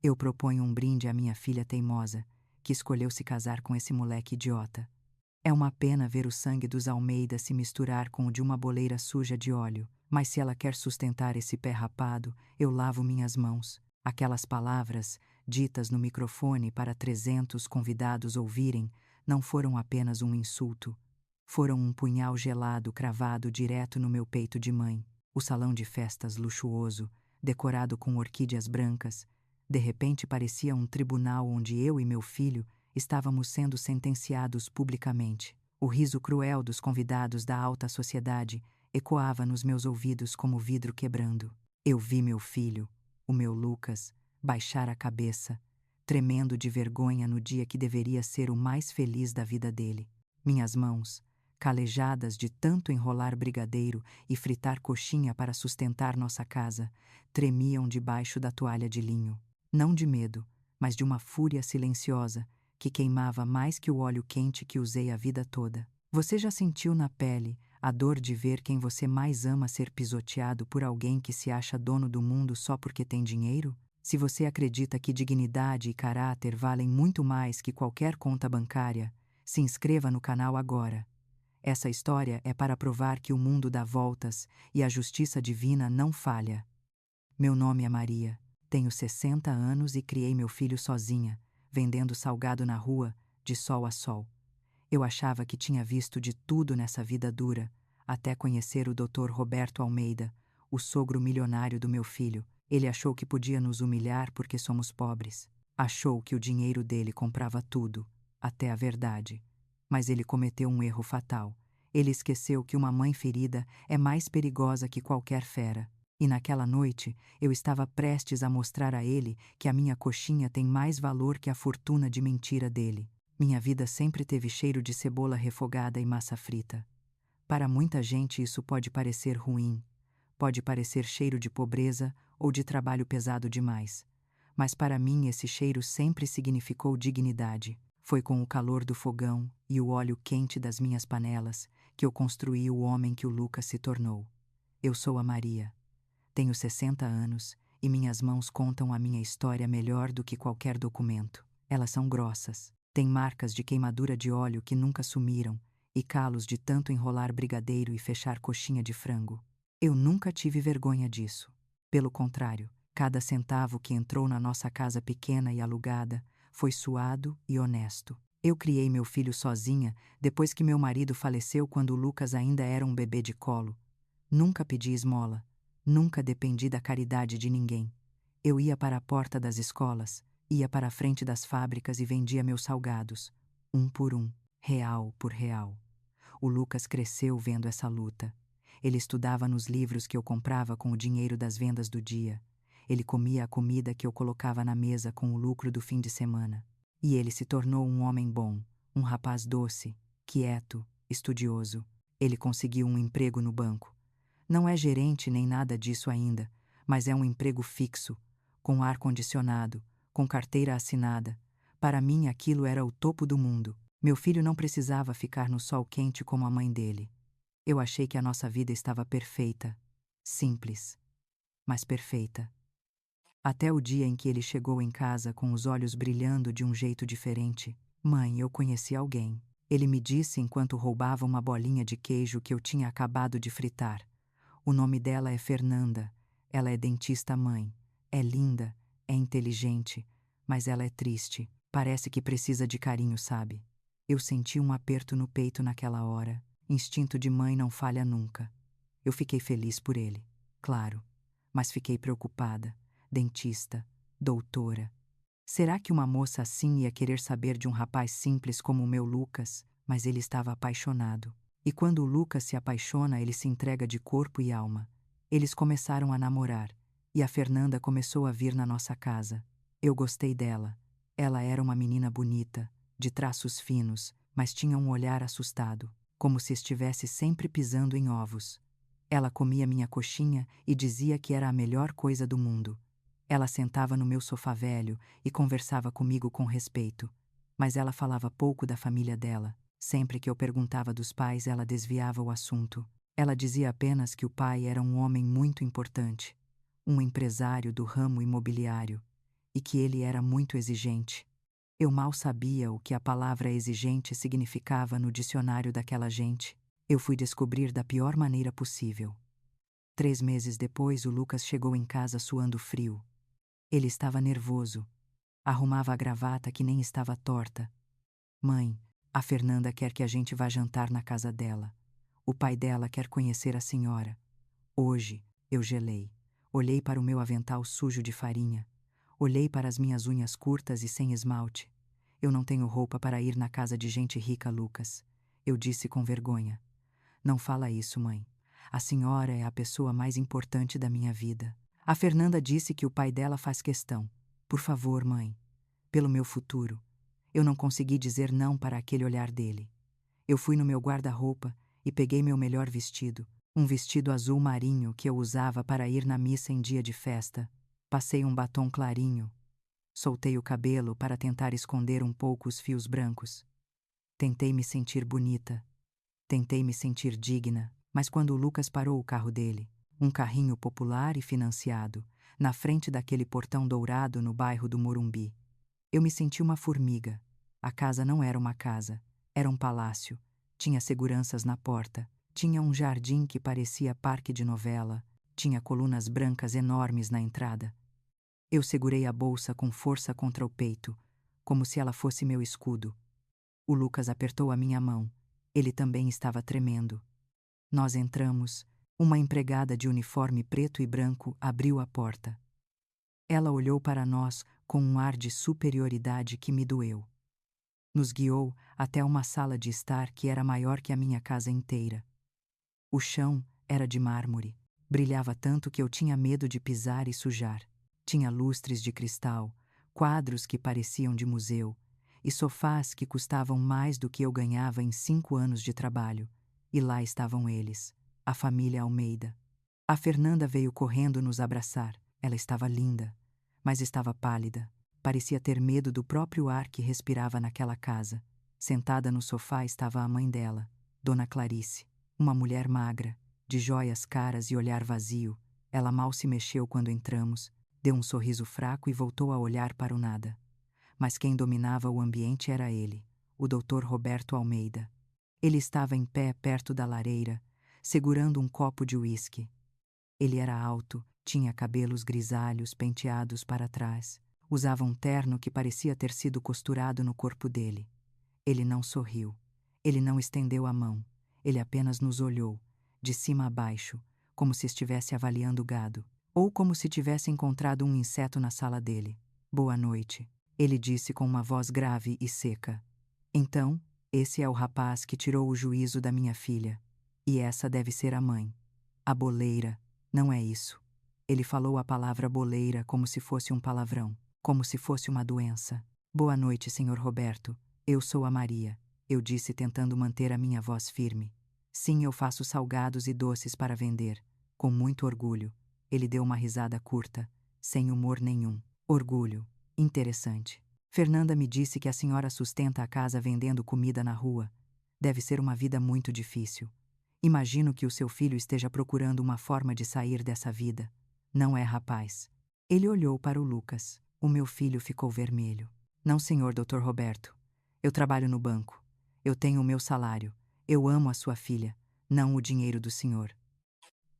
Eu proponho um brinde à minha filha teimosa, que escolheu se casar com esse moleque idiota. É uma pena ver o sangue dos Almeida se misturar com o de uma boleira suja de óleo, mas se ela quer sustentar esse pé rapado, eu lavo minhas mãos. Aquelas palavras, ditas no microfone para 300 convidados ouvirem, não foram apenas um insulto. Foram um punhal gelado cravado direto no meu peito de mãe. O salão de festas luxuoso, decorado com orquídeas brancas, de repente parecia um tribunal onde eu e meu filho estávamos sendo sentenciados publicamente. O riso cruel dos convidados da alta sociedade ecoava nos meus ouvidos como vidro quebrando. Eu vi meu filho, o meu Lucas, baixar a cabeça, tremendo de vergonha no dia que deveria ser o mais feliz da vida dele. Minhas mãos, calejadas de tanto enrolar brigadeiro e fritar coxinha para sustentar nossa casa, tremiam debaixo da toalha de linho. Não de medo, mas de uma fúria silenciosa que queimava mais que o óleo quente que usei a vida toda. Você já sentiu na pele a dor de ver quem você mais ama ser pisoteado por alguém que se acha dono do mundo só porque tem dinheiro? Se você acredita que dignidade e caráter valem muito mais que qualquer conta bancária, se inscreva no canal agora. Essa história é para provar que o mundo dá voltas e a justiça divina não falha. Meu nome é Maria, tenho 60 anos e criei meu filho sozinha, vendendo salgado na rua, de sol a sol. Eu achava que tinha visto de tudo nessa vida dura, até conhecer o Dr. Roberto Almeida, o sogro milionário do meu filho. Ele achou que podia nos humilhar porque somos pobres. Achou que o dinheiro dele comprava tudo, até a verdade. Mas ele cometeu um erro fatal. Ele esqueceu que uma mãe ferida é mais perigosa que qualquer fera. E naquela noite, eu estava prestes a mostrar a ele que a minha coxinha tem mais valor que a fortuna de mentira dele. Minha vida sempre teve cheiro de cebola refogada e massa frita. Para muita gente isso pode parecer ruim, pode parecer cheiro de pobreza ou de trabalho pesado demais. Mas para mim esse cheiro sempre significou dignidade. Foi com o calor do fogão e o óleo quente das minhas panelas que eu construí o homem que o Lucas se tornou. Eu sou a Maria. Tenho 60 anos e minhas mãos contam a minha história melhor do que qualquer documento. Elas são grossas, têm marcas de queimadura de óleo que nunca sumiram e calos de tanto enrolar brigadeiro e fechar coxinha de frango. Eu nunca tive vergonha disso. Pelo contrário, cada centavo que entrou na nossa casa pequena e alugada foi suado e honesto. Eu criei meu filho sozinha depois que meu marido faleceu quando o Lucas ainda era um bebê de colo. Nunca pedi esmola. Nunca dependi da caridade de ninguém. Eu ia para a porta das escolas, ia para a frente das fábricas e vendia meus salgados, um por um, real por real. O Lucas cresceu vendo essa luta. Ele estudava nos livros que eu comprava com o dinheiro das vendas do dia. Ele comia a comida que eu colocava na mesa com o lucro do fim de semana. E ele se tornou um homem bom, um rapaz doce, quieto, estudioso. Ele conseguiu um emprego no banco. Não é gerente nem nada disso ainda, mas é um emprego fixo, com ar-condicionado, com carteira assinada. Para mim aquilo era o topo do mundo. Meu filho não precisava ficar no sol quente como a mãe dele. Eu achei que a nossa vida estava perfeita, simples, mas perfeita. Até o dia em que ele chegou em casa com os olhos brilhando de um jeito diferente. Mãe, eu conheci alguém. Ele me disse enquanto roubava uma bolinha de queijo que eu tinha acabado de fritar. O nome dela é Fernanda. Ela é dentista-mãe. É linda, é inteligente, mas ela é triste. Parece que precisa de carinho, sabe? Eu senti um aperto no peito naquela hora. Instinto de mãe não falha nunca. Eu fiquei feliz por ele, claro, mas fiquei preocupada. Dentista, doutora. Será que uma moça assim ia querer saber de um rapaz simples como o meu Lucas? Mas ele estava apaixonado. E quando o Lucas se apaixona, ele se entrega de corpo e alma. Eles começaram a namorar, e a Fernanda começou a vir na nossa casa. Eu gostei dela. Ela era uma menina bonita, de traços finos, mas tinha um olhar assustado, como se estivesse sempre pisando em ovos. Ela comia minha coxinha e dizia que era a melhor coisa do mundo. Ela sentava no meu sofá velho e conversava comigo com respeito, mas ela falava pouco da família dela. Sempre que eu perguntava dos pais, ela desviava o assunto. Ela dizia apenas que o pai era um homem muito importante, um empresário do ramo imobiliário. e que ele era muito exigente. Eu mal sabia o que a palavra exigente significava no dicionário daquela gente. Eu fui descobrir da pior maneira possível. 3 meses depois, o Lucas chegou em casa suando frio. Ele estava nervoso. Arrumava a gravata que nem estava torta. Mãe, a Fernanda quer que a gente vá jantar na casa dela. O pai dela quer conhecer a senhora. Hoje, eu gelei. Olhei para o meu avental sujo de farinha. Olhei para as minhas unhas curtas e sem esmalte. Eu não tenho roupa para ir na casa de gente rica, Lucas. Eu disse com vergonha. Não fala isso, mãe. A senhora é a pessoa mais importante da minha vida. A Fernanda disse que o pai dela faz questão. Por favor, mãe. Pelo meu futuro. Eu não consegui dizer não para aquele olhar dele. Eu fui no meu guarda-roupa e peguei meu melhor vestido, um vestido azul marinho que eu usava para ir na missa em dia de festa. Passei um batom clarinho. Soltei o cabelo para tentar esconder um pouco os fios brancos. Tentei me sentir bonita. Tentei me sentir digna, mas quando o Lucas parou o carro dele, um carrinho popular e financiado, na frente daquele portão dourado no bairro do Morumbi, eu me senti uma formiga. A casa não era uma casa, era um palácio. Tinha seguranças na porta, tinha um jardim que parecia parque de novela, tinha colunas brancas enormes na entrada. Eu segurei a bolsa com força contra o peito, como se ela fosse meu escudo. O Lucas apertou a minha mão. Ele também estava tremendo. Nós entramos. Uma empregada de uniforme preto e branco abriu a porta. Ela olhou para nós com um ar de superioridade que me doeu. Nos guiou até uma sala de estar que era maior que a minha casa inteira. O chão era de mármore. Brilhava tanto que eu tinha medo de pisar e sujar. Tinha lustres de cristal, quadros que pareciam de museu, e sofás que custavam mais do que eu ganhava em 5 anos de trabalho. E lá estavam eles, a família Almeida. A Fernanda veio correndo nos abraçar. Ela estava linda, mas estava pálida. Parecia ter medo do próprio ar que respirava naquela casa. Sentada no sofá estava a mãe dela, Dona Clarice, uma mulher magra, de joias caras e olhar vazio. Ela mal se mexeu quando entramos, deu um sorriso fraco e voltou a olhar para o nada. Mas quem dominava o ambiente era ele, o Dr. Roberto Almeida. Ele estava em pé perto da lareira, segurando um copo de uísque. Ele era alto, tinha cabelos grisalhos penteados para trás, usava um terno que parecia ter sido costurado no corpo dele. Ele não sorriu, ele não estendeu a mão, ele apenas nos olhou, de cima a baixo, como se estivesse avaliando o gado, ou como se tivesse encontrado um inseto na sala dele. Boa noite, ele disse com uma voz grave e seca. Então, esse é o rapaz que tirou o juízo da minha filha. E essa deve ser a mãe. A boleira, não é isso. Ele falou a palavra boleira como se fosse um palavrão, como se fosse uma doença. Boa noite, Sr. Roberto. Eu sou a Maria, eu disse tentando manter a minha voz firme. Sim, eu faço salgados e doces para vender, com muito orgulho. Ele deu uma risada curta, sem humor nenhum. Orgulho. Interessante. Fernanda me disse que a senhora sustenta a casa vendendo comida na rua. Deve ser uma vida muito difícil. Imagino que o seu filho esteja procurando uma forma de sair dessa vida. Não é, rapaz? Ele olhou para o Lucas. O meu filho ficou vermelho. Não, senhor Dr. Roberto. Eu trabalho no banco. Eu tenho o meu salário. Eu amo a sua filha, não o dinheiro do senhor.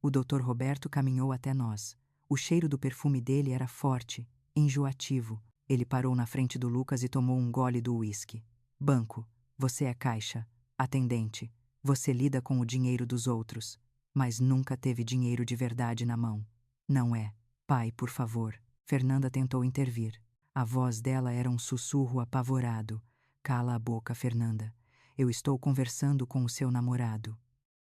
O Dr. Roberto caminhou até nós. O cheiro do perfume dele era forte, enjoativo. Ele parou na frente do Lucas e tomou um gole do uísque. Banco, você é caixa. Atendente, você lida com o dinheiro dos outros, mas nunca teve dinheiro de verdade na mão. Não é? Pai, por favor. Fernanda tentou intervir. A voz dela era um sussurro apavorado. Cala a boca, Fernanda. Eu estou conversando com o seu namorado.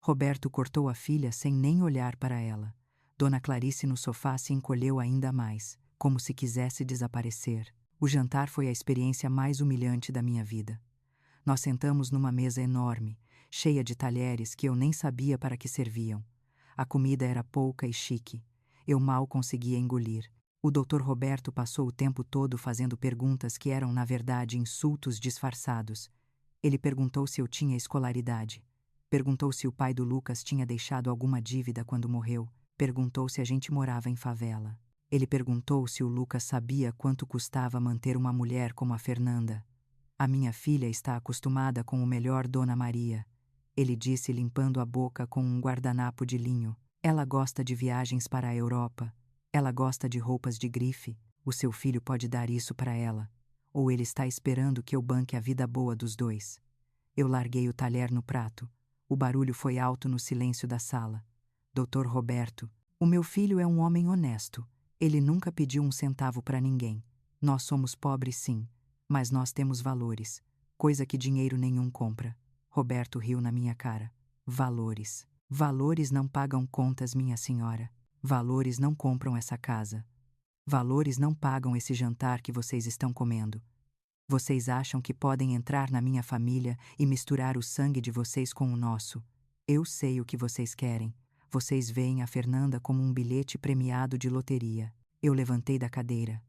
Roberto cortou a filha sem nem olhar para ela. Dona Clarice no sofá se encolheu ainda mais, como se quisesse desaparecer. O jantar foi a experiência mais humilhante da minha vida. Nós sentamos numa mesa enorme, cheia de talheres que eu nem sabia para que serviam. A comida era pouca e chique. Eu mal conseguia engolir. O Dr. Roberto passou o tempo todo fazendo perguntas que eram, na verdade, insultos disfarçados. Ele perguntou se eu tinha escolaridade. Perguntou se o pai do Lucas tinha deixado alguma dívida quando morreu. Perguntou se a gente morava em favela. Ele perguntou se o Lucas sabia quanto custava manter uma mulher como a Fernanda. A minha filha está acostumada com o melhor Dona Maria, ele disse limpando a boca com um guardanapo de linho. Ela gosta de viagens para a Europa. Ela gosta de roupas de grife. O seu filho pode dar isso para ela. Ou ele está esperando que eu banque a vida boa dos dois. Eu larguei o talher no prato. O barulho foi alto no silêncio da sala. Doutor Roberto, o meu filho é um homem honesto. Ele nunca pediu um centavo para ninguém. Nós somos pobres, sim, mas nós temos valores, coisa que dinheiro nenhum compra. Roberto riu na minha cara. Valores. Valores não pagam contas, minha senhora. Valores não compram essa casa. Valores não pagam esse jantar que vocês estão comendo. Vocês acham que podem entrar na minha família e misturar o sangue de vocês com o nosso. Eu sei o que vocês querem. Vocês veem a Fernanda como um bilhete premiado de loteria. Eu levantei da cadeira.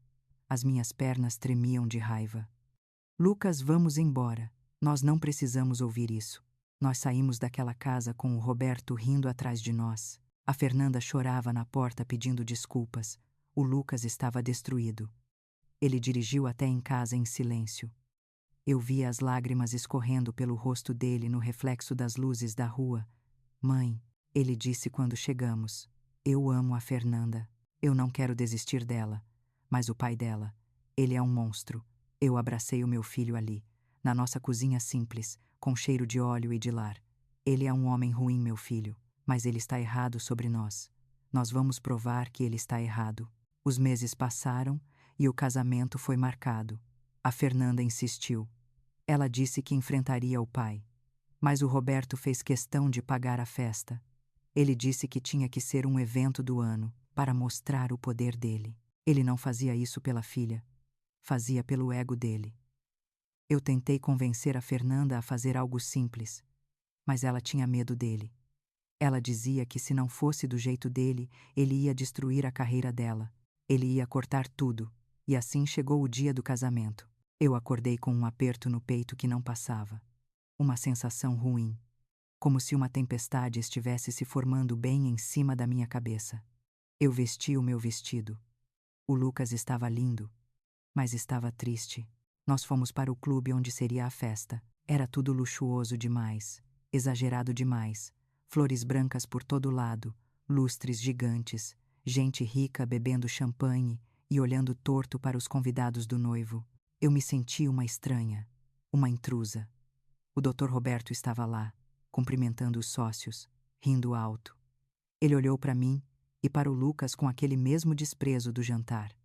As minhas pernas tremiam de raiva. Lucas, vamos embora. Nós não precisamos ouvir isso. Nós saímos daquela casa com o Roberto rindo atrás de nós. A Fernanda chorava na porta pedindo desculpas. O Lucas estava destruído. Ele dirigiu até em casa em silêncio. Eu via as lágrimas escorrendo pelo rosto dele no reflexo das luzes da rua. Mãe, ele disse quando chegamos, eu amo a Fernanda. Eu não quero desistir dela. Mas o pai dela, ele é um monstro. Eu abracei o meu filho ali, na nossa cozinha simples, com cheiro de óleo e de lar. Ele é um homem ruim, meu filho, mas ele está errado sobre nós. Nós vamos provar que ele está errado. Os meses passaram e o casamento foi marcado. A Fernanda insistiu. Ela disse que enfrentaria o pai. Mas o Roberto fez questão de pagar a festa. Ele disse que tinha que ser um evento do ano, para mostrar o poder dele. Ele não fazia isso pela filha. Fazia pelo ego dele. Eu tentei convencer a Fernanda a fazer algo simples, mas ela tinha medo dele. Ela dizia que se não fosse do jeito dele, ele ia destruir a carreira dela. Ele ia cortar tudo, e assim chegou o dia do casamento. Eu acordei com um aperto no peito que não passava. Uma sensação ruim, como se uma tempestade estivesse se formando bem em cima da minha cabeça. Eu vesti o meu vestido. O Lucas estava lindo, mas estava triste. Nós fomos para o clube onde seria a festa. Era tudo luxuoso demais, exagerado demais. Flores brancas por todo lado, lustres gigantes, gente rica bebendo champanhe e olhando torto para os convidados do noivo. Eu me senti uma estranha, uma intrusa. O Dr. Roberto estava lá, cumprimentando os sócios, rindo alto. Ele olhou para mim e para o Lucas com aquele mesmo desprezo do jantar.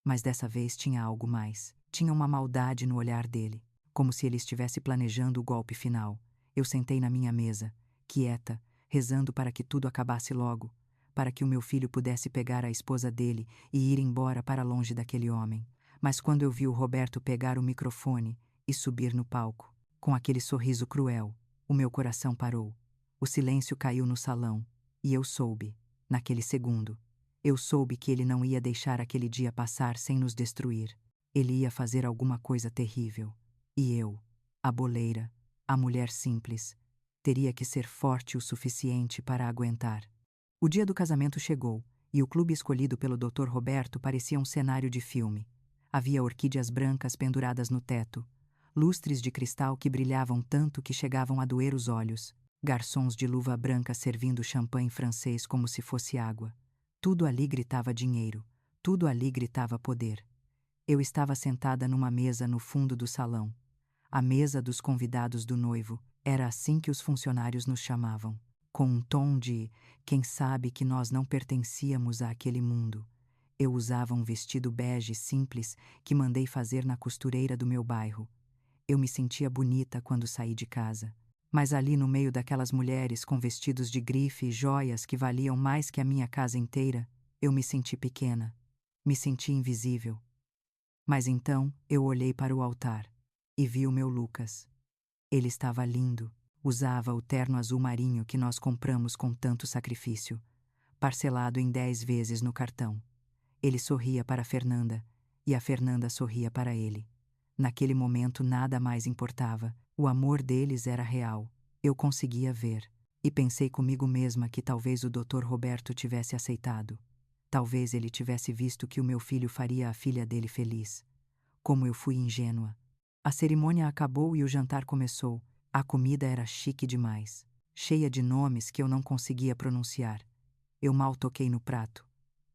Mas dessa vez tinha algo mais. Tinha uma maldade no olhar dele, como se ele estivesse planejando o golpe final. Eu sentei na minha mesa, quieta, rezando para que tudo acabasse logo, para que o meu filho pudesse pegar a esposa dele e ir embora para longe daquele homem. Mas quando eu vi o Roberto pegar o microfone e subir no palco, com aquele sorriso cruel, o meu coração parou. O silêncio caiu no salão, e eu soube, naquele segundo, eu soube que ele não ia deixar aquele dia passar sem nos destruir. Ele ia fazer alguma coisa terrível. E eu, a boleira, a mulher simples, teria que ser forte o suficiente para aguentar. O dia do casamento chegou, e o clube escolhido pelo Dr. Roberto parecia um cenário de filme. Havia orquídeas brancas penduradas no teto, lustres de cristal que brilhavam tanto que chegavam a doer os olhos, garçons de luva branca servindo champanhe francês como se fosse água. Tudo ali gritava dinheiro, tudo ali gritava poder. Eu estava sentada numa mesa no fundo do salão. A mesa dos convidados do noivo, era assim que os funcionários nos chamavam, com um tom de quem sabe que nós não pertencíamos àquele mundo. Eu usava um vestido bege simples que mandei fazer na costureira do meu bairro. Eu me sentia bonita quando saí de casa. Mas ali no meio daquelas mulheres com vestidos de grife e joias que valiam mais que a minha casa inteira, eu me senti pequena, me senti invisível. Mas então eu olhei para o altar e vi o meu Lucas. Ele estava lindo, usava o terno azul marinho que nós compramos com tanto sacrifício, parcelado em 10 vezes no cartão. Ele sorria para Fernanda, e a Fernanda sorria para ele. Naquele momento nada mais importava, o amor deles era real. Eu conseguia ver, e pensei comigo mesma que talvez o Dr. Roberto tivesse aceitado. Talvez ele tivesse visto que o meu filho faria a filha dele feliz. Como eu fui ingênua. A cerimônia acabou e o jantar começou. A comida era chique demais, cheia de nomes que eu não conseguia pronunciar. Eu mal toquei no prato.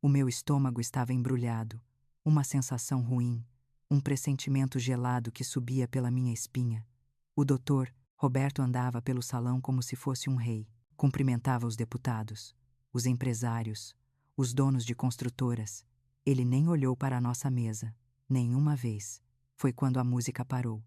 O meu estômago estava embrulhado. Uma sensação ruim, um pressentimento gelado que subia pela minha espinha. O doutor Roberto andava pelo salão como se fosse um rei. Cumprimentava os deputados, os empresários, os donos de construtoras. Ele nem olhou para a nossa mesa, nenhuma vez. Foi quando a música parou.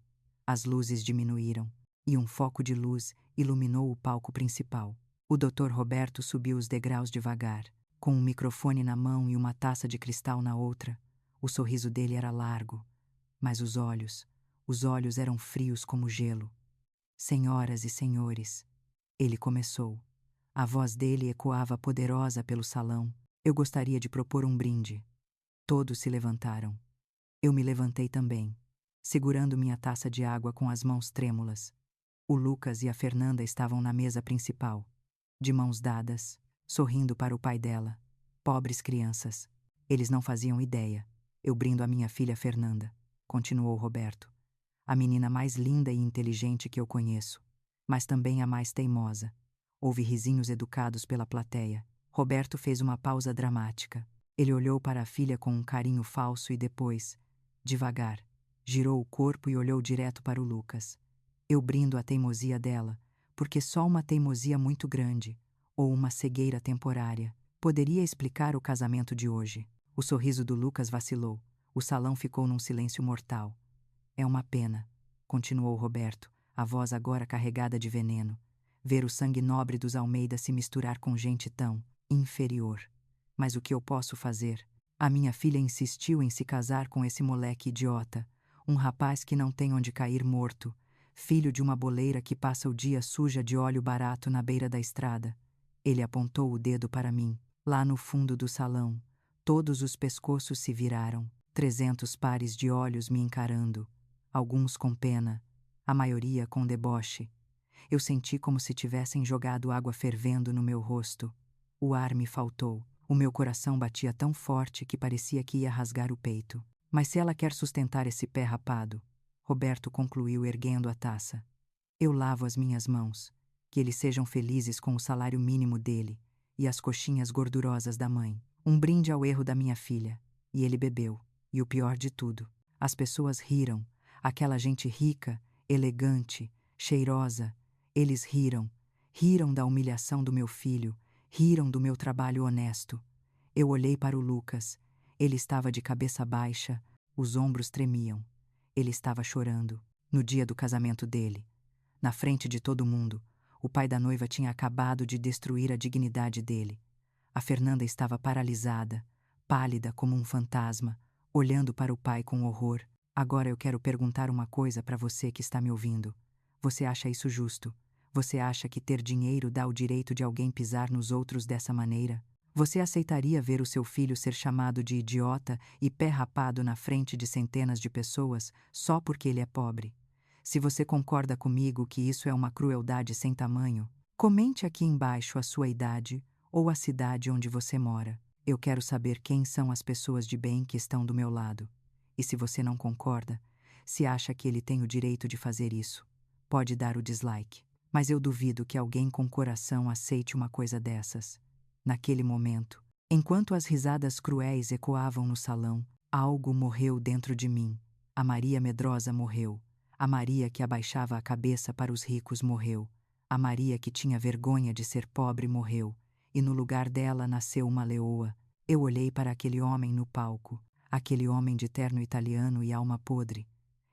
As luzes diminuíram, e um foco de luz iluminou o palco principal. O Dr. Roberto subiu os degraus devagar, com um microfone na mão e uma taça de cristal na outra. O sorriso dele era largo, mas os olhos eram frios como gelo. Senhoras e senhores, ele começou. A voz dele ecoava poderosa pelo salão. Eu gostaria de propor um brinde. Todos se levantaram. Eu me levantei também, segurando minha taça de água com as mãos trêmulas. O Lucas e a Fernanda estavam na mesa principal, de mãos dadas, sorrindo para o pai dela. Pobres crianças. Eles não faziam ideia. Eu brindo a minha filha Fernanda, continuou Roberto. A menina mais linda e inteligente que eu conheço, mas também a mais teimosa. Houve risinhos educados pela plateia. Roberto fez uma pausa dramática. Ele olhou para a filha com um carinho falso e depois, devagar, girou o corpo e olhou direto para o Lucas. Eu brindo a teimosia dela, porque só uma teimosia muito grande, ou uma cegueira temporária, poderia explicar o casamento de hoje. O sorriso do Lucas vacilou. O salão ficou num silêncio mortal. É uma pena, continuou Roberto, a voz agora carregada de veneno, ver o sangue nobre dos Almeida se misturar com gente tão inferior. Mas o que eu posso fazer? A minha filha insistiu em se casar com esse moleque idiota, um rapaz que não tem onde cair morto, filho de uma boleira que passa o dia suja de óleo barato na beira da estrada. Ele apontou o dedo para mim. Lá no fundo do salão, todos os pescoços se viraram, 300 pares de olhos me encarando, alguns com pena, a maioria com deboche. Eu senti como se tivessem jogado água fervendo no meu rosto. O ar me faltou. O meu coração batia tão forte que parecia que ia rasgar o peito. Mas se ela quer sustentar esse pé rapado, Roberto concluiu erguendo a taça. Eu lavo as minhas mãos. Que eles sejam felizes com o salário mínimo dele e as coxinhas gordurosas da mãe. Um brinde ao erro da minha filha. E ele bebeu. E o pior de tudo, as pessoas riram. Aquela gente rica, elegante, cheirosa. Eles riram. Riram da humilhação do meu filho. Riram do meu trabalho honesto. Eu olhei para o Lucas. Ele estava de cabeça baixa, os ombros tremiam. Ele estava chorando, no dia do casamento dele. Na frente de todo mundo, o pai da noiva tinha acabado de destruir a dignidade dele. A Fernanda estava paralisada, pálida como um fantasma, olhando para o pai com horror. Agora eu quero perguntar uma coisa para você que está me ouvindo. Você acha isso justo? Você acha que ter dinheiro dá o direito de alguém pisar nos outros dessa maneira? Você aceitaria ver o seu filho ser chamado de idiota e pé rapado na frente de centenas de pessoas só porque ele é pobre? Se você concorda comigo que isso é uma crueldade sem tamanho, comente aqui embaixo a sua idade ou a cidade onde você mora. Eu quero saber quem são as pessoas de bem que estão do meu lado. E se você não concorda, se acha que ele tem o direito de fazer isso, pode dar o dislike. Mas eu duvido que alguém com coração aceite uma coisa dessas. Naquele momento, enquanto as risadas cruéis ecoavam no salão, algo morreu dentro de mim. A Maria medrosa morreu. A Maria que abaixava a cabeça para os ricos morreu. A Maria que tinha vergonha de ser pobre morreu. E no lugar dela nasceu uma leoa. Eu olhei para aquele homem no palco, aquele homem de terno italiano e alma podre.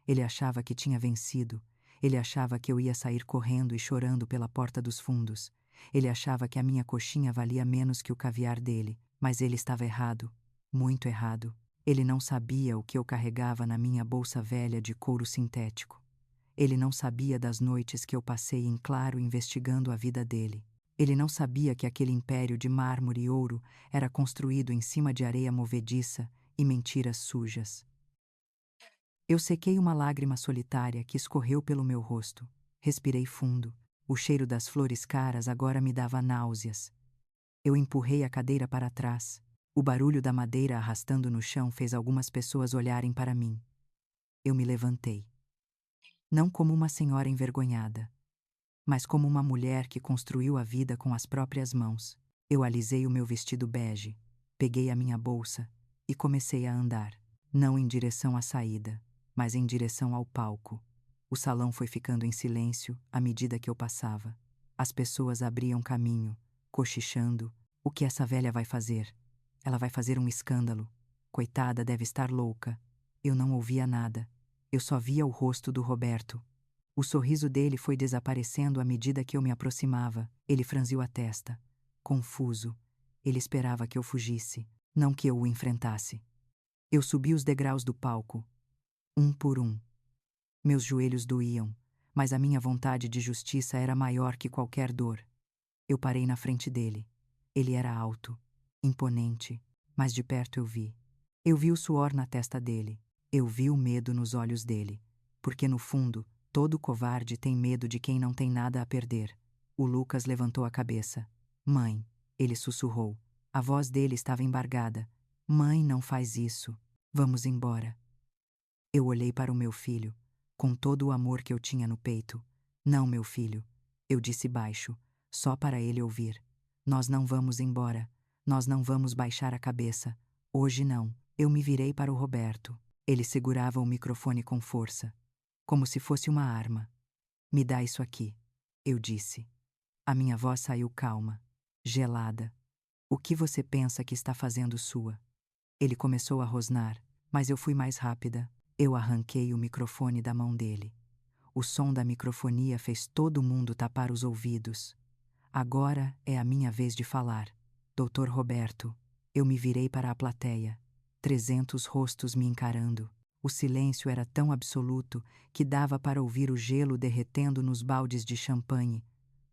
Ele achava que tinha vencido. Ele achava que eu ia sair correndo e chorando pela porta dos fundos. Ele achava que a minha coxinha valia menos que o caviar dele, mas ele estava errado, muito errado. Ele não sabia o que eu carregava na minha bolsa velha de couro sintético. Ele não sabia das noites que eu passei em claro investigando a vida dele. Ele não sabia que aquele império de mármore e ouro era construído em cima de areia movediça e mentiras sujas. Eu sequei uma lágrima solitária que escorreu pelo meu rosto. Respirei fundo. O cheiro das flores caras agora me dava náuseas. Eu empurrei a cadeira para trás. O barulho da madeira arrastando no chão fez algumas pessoas olharem para mim. Eu me levantei. Não como uma senhora envergonhada, mas como uma mulher que construiu a vida com as próprias mãos. Eu alisei o meu vestido bege, peguei a minha bolsa e comecei a andar, não em direção à saída, mas em direção ao palco. O salão foi ficando em silêncio à medida que eu passava. As pessoas abriam caminho, cochichando. O que essa velha vai fazer? Ela vai fazer um escândalo. Coitada, deve estar louca. Eu não ouvia nada. Eu só via o rosto do Roberto. O sorriso dele foi desaparecendo à medida que eu me aproximava. Ele franziu a testa. Confuso. Ele esperava que eu fugisse, não que eu o enfrentasse. Eu subi os degraus do palco, um por um. Meus joelhos doíam, mas a minha vontade de justiça era maior que qualquer dor. Eu parei na frente dele. Ele era alto, imponente, mas de perto eu vi. Eu vi o suor na testa dele. Eu vi o medo nos olhos dele. Porque no fundo, todo covarde tem medo de quem não tem nada a perder. O Lucas levantou a cabeça. Mãe, ele sussurrou. A voz dele estava embargada. Mãe, não faz isso. Vamos embora. Eu olhei para o meu filho, com todo o amor que eu tinha no peito. Não, meu filho. Eu disse baixo, só para ele ouvir. Nós não vamos embora. Nós não vamos baixar a cabeça. Hoje não. Eu me virei para o Roberto. Ele segurava o microfone com força, como se fosse uma arma. Me dá isso aqui, eu disse. A minha voz saiu calma, gelada. O que você pensa que está fazendo sua? Ele começou a rosnar, mas eu fui mais rápida. Eu arranquei o microfone da mão dele. O som da microfonia fez todo mundo tapar os ouvidos. Agora é a minha vez de falar. Doutor Roberto, eu me virei para a plateia. 300 rostos me encarando. O silêncio era tão absoluto que dava para ouvir o gelo derretendo nos baldes de champanhe.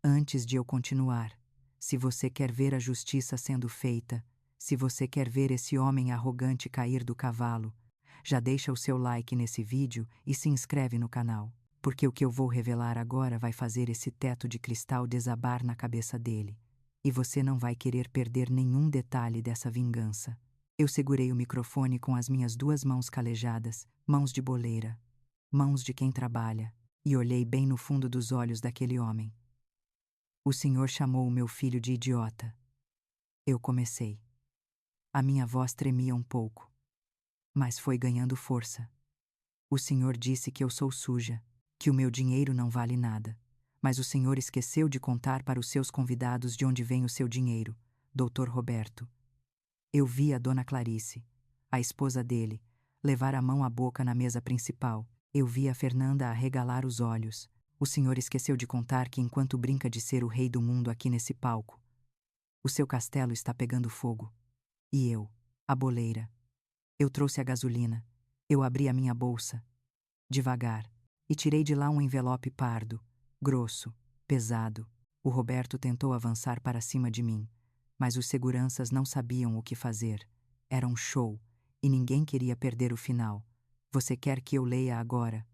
Antes de eu continuar, se você quer ver a justiça sendo feita, se você quer ver esse homem arrogante cair do cavalo, já deixa o seu like nesse vídeo e se inscreve no canal, porque o que eu vou revelar agora vai fazer esse teto de cristal desabar na cabeça dele, e você não vai querer perder nenhum detalhe dessa vingança. Eu segurei o microfone com as minhas 2 mãos calejadas, mãos de boleira, mãos de quem trabalha, e olhei bem no fundo dos olhos daquele homem. O senhor chamou o meu filho de idiota. Eu comecei. A minha voz tremia um pouco, mas foi ganhando força. O senhor disse que eu sou suja, que o meu dinheiro não vale nada, mas o senhor esqueceu de contar para os seus convidados de onde vem o seu dinheiro, doutor Roberto. Eu vi a dona Clarice, a esposa dele, levar a mão à boca na mesa principal. Eu vi a Fernanda arregalar os olhos. O senhor esqueceu de contar que enquanto brinca de ser o rei do mundo aqui nesse palco, o seu castelo está pegando fogo. E eu, a boleira. Eu trouxe a gasolina. Eu abri a minha bolsa, devagar, e tirei de lá um envelope pardo, grosso, pesado. O Roberto tentou avançar para cima de mim, mas os seguranças não sabiam o que fazer. Era um show, e ninguém queria perder o final. Você quer que eu leia agora,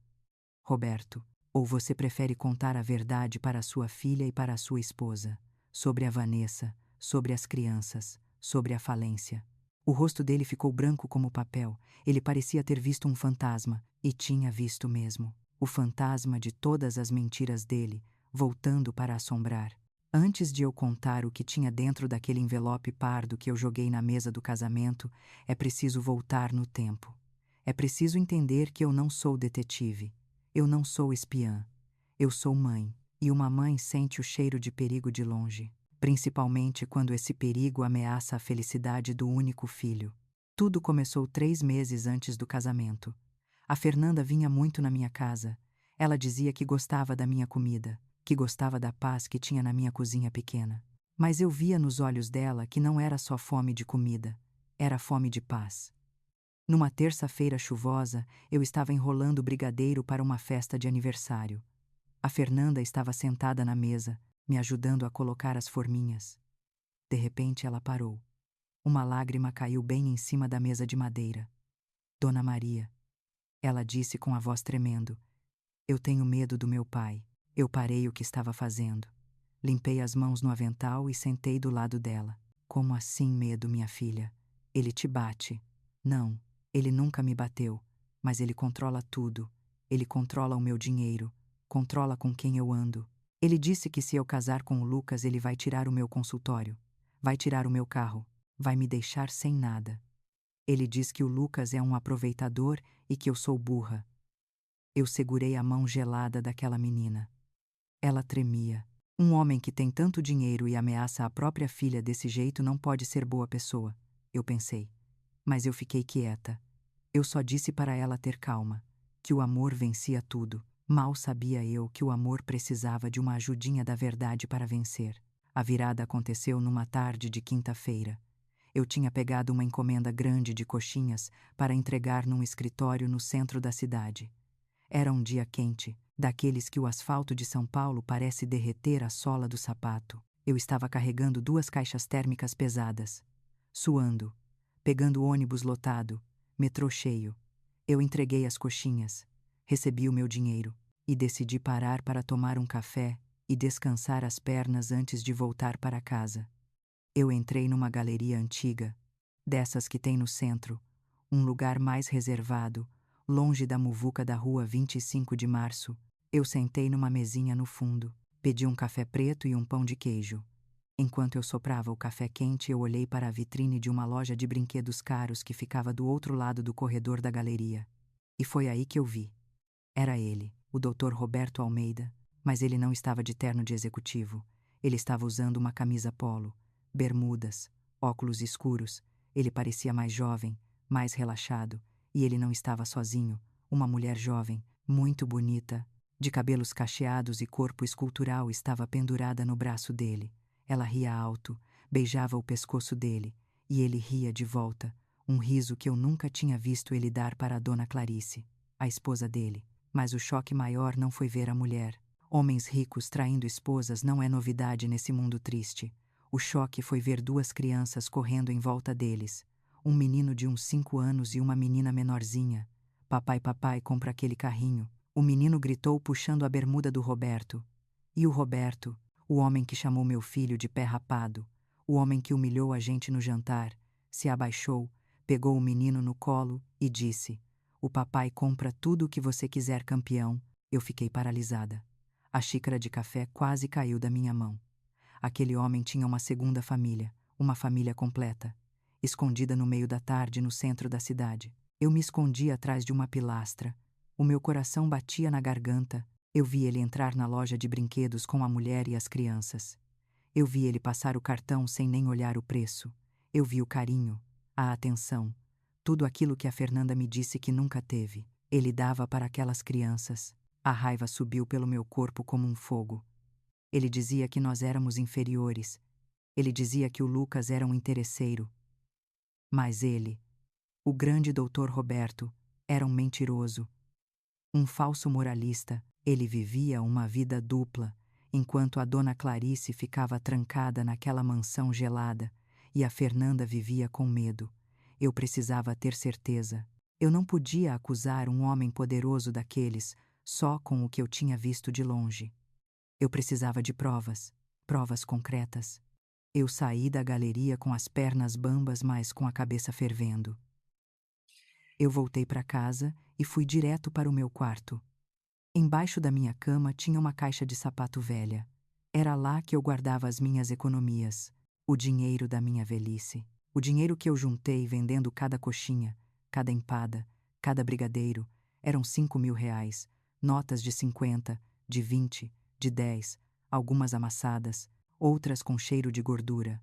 Roberto? Ou você prefere contar a verdade para a sua filha e para a sua esposa, sobre a Vanessa, sobre as crianças, sobre a falência? O rosto dele ficou branco como papel. Ele parecia ter visto um fantasma, e tinha visto mesmo. O fantasma de todas as mentiras dele, voltando para assombrar. Antes de eu contar o que tinha dentro daquele envelope pardo que eu joguei na mesa do casamento, é preciso voltar no tempo. É preciso entender que eu não sou detetive. Eu não sou espiã. Eu sou mãe, e uma mãe sente o cheiro de perigo de longe, principalmente quando esse perigo ameaça a felicidade do único filho. Tudo começou 3 meses antes do casamento. A Fernanda vinha muito na minha casa. Ela dizia que gostava da minha comida, que gostava da paz que tinha na minha cozinha pequena. Mas eu via nos olhos dela que não era só fome de comida, era fome de paz. Numa terça-feira chuvosa, eu estava enrolando o brigadeiro para uma festa de aniversário. A Fernanda estava sentada na mesa, me ajudando a colocar as forminhas. De repente ela parou. Uma lágrima caiu bem em cima da mesa de madeira. Dona Maria, ela disse com a voz tremendo, eu tenho medo do meu pai. Eu parei o que estava fazendo. Limpei as mãos no avental e sentei do lado dela. Como assim medo, minha filha? Ele te bate. Não, ele nunca me bateu, mas ele controla tudo. Ele controla o meu dinheiro, controla com quem eu ando. Ele disse que se eu casar com o Lucas, ele vai tirar o meu consultório, vai tirar o meu carro, vai me deixar sem nada. Ele diz que o Lucas é um aproveitador e que eu sou burra. Eu segurei a mão gelada daquela menina. Ela tremia. Um homem que tem tanto dinheiro e ameaça a própria filha desse jeito não pode ser boa pessoa, eu pensei. Mas eu fiquei quieta. Eu só disse para ela ter calma, que o amor vencia tudo. Mal sabia eu que o amor precisava de uma ajudinha da verdade para vencer. A virada aconteceu numa tarde de quinta-feira. Eu tinha pegado uma encomenda grande de coxinhas para entregar num escritório no centro da cidade. Era um dia quente, daqueles que o asfalto de São Paulo parece derreter a sola do sapato. Eu estava carregando 2 caixas térmicas pesadas, suando, pegando ônibus lotado, metrô cheio. Eu entreguei as coxinhas, recebi o meu dinheiro e decidi parar para tomar um café e descansar as pernas antes de voltar para casa. Eu entrei numa galeria antiga, dessas que tem no centro, um lugar mais reservado, longe da muvuca da rua 25 de Março. Eu sentei numa mesinha no fundo, pedi um café preto e um pão de queijo. Enquanto eu soprava o café quente, eu olhei para a vitrine de uma loja de brinquedos caros que ficava do outro lado do corredor da galeria. E foi aí que eu vi. Era ele, o Dr. Roberto Almeida, mas ele não estava de terno de executivo. Ele estava usando uma camisa polo, bermudas, óculos escuros. Ele parecia mais jovem, mais relaxado, e ele não estava sozinho. Uma mulher jovem, muito bonita, de cabelos cacheados e corpo escultural, estava pendurada no braço dele. Ela ria alto, beijava o pescoço dele, e ele ria de volta, um riso que eu nunca tinha visto ele dar para a dona Clarice, a esposa dele. Mas o choque maior não foi ver a mulher. Homens ricos traindo esposas não é novidade nesse mundo triste. O choque foi ver 2 crianças correndo em volta deles. Um menino de uns 5 anos e uma menina menorzinha. Papai, papai, compra aquele carrinho. O menino gritou puxando a bermuda do Roberto. E o Roberto, o homem que chamou meu filho de pé rapado, o homem que humilhou a gente no jantar, se abaixou, pegou o menino no colo e disse: "O papai compra tudo o que você quiser, campeão." Eu fiquei paralisada. A xícara de café quase caiu da minha mão. Aquele homem tinha uma segunda família, uma família completa, escondida no meio da tarde no centro da cidade. Eu me escondi atrás de uma pilastra. O meu coração batia na garganta. Eu vi ele entrar na loja de brinquedos com a mulher e as crianças. Eu vi ele passar o cartão sem nem olhar o preço. Eu vi o carinho, a atenção, tudo aquilo que a Fernanda me disse que nunca teve. Ele dava para aquelas crianças. A raiva subiu pelo meu corpo como um fogo. Ele dizia que nós éramos inferiores. Ele dizia que o Lucas era um interesseiro. Mas ele, o grande doutor Roberto, era um mentiroso, um falso moralista. Ele vivia uma vida dupla, enquanto a dona Clarice ficava trancada naquela mansão gelada e a Fernanda vivia com medo. Eu precisava ter certeza. Eu não podia acusar um homem poderoso daqueles só com o que eu tinha visto de longe. Eu precisava de provas, provas concretas. Eu saí da galeria com as pernas bambas, mas com a cabeça fervendo. Eu voltei para casa e fui direto para o meu quarto. Embaixo da minha cama tinha uma caixa de sapato velha. Era lá que eu guardava as minhas economias, o dinheiro da minha velhice, o dinheiro que eu juntei vendendo cada coxinha, cada empada, cada brigadeiro. Eram 5.000 reais, notas de 50, de 20, de 10, algumas amassadas, outras com cheiro de gordura.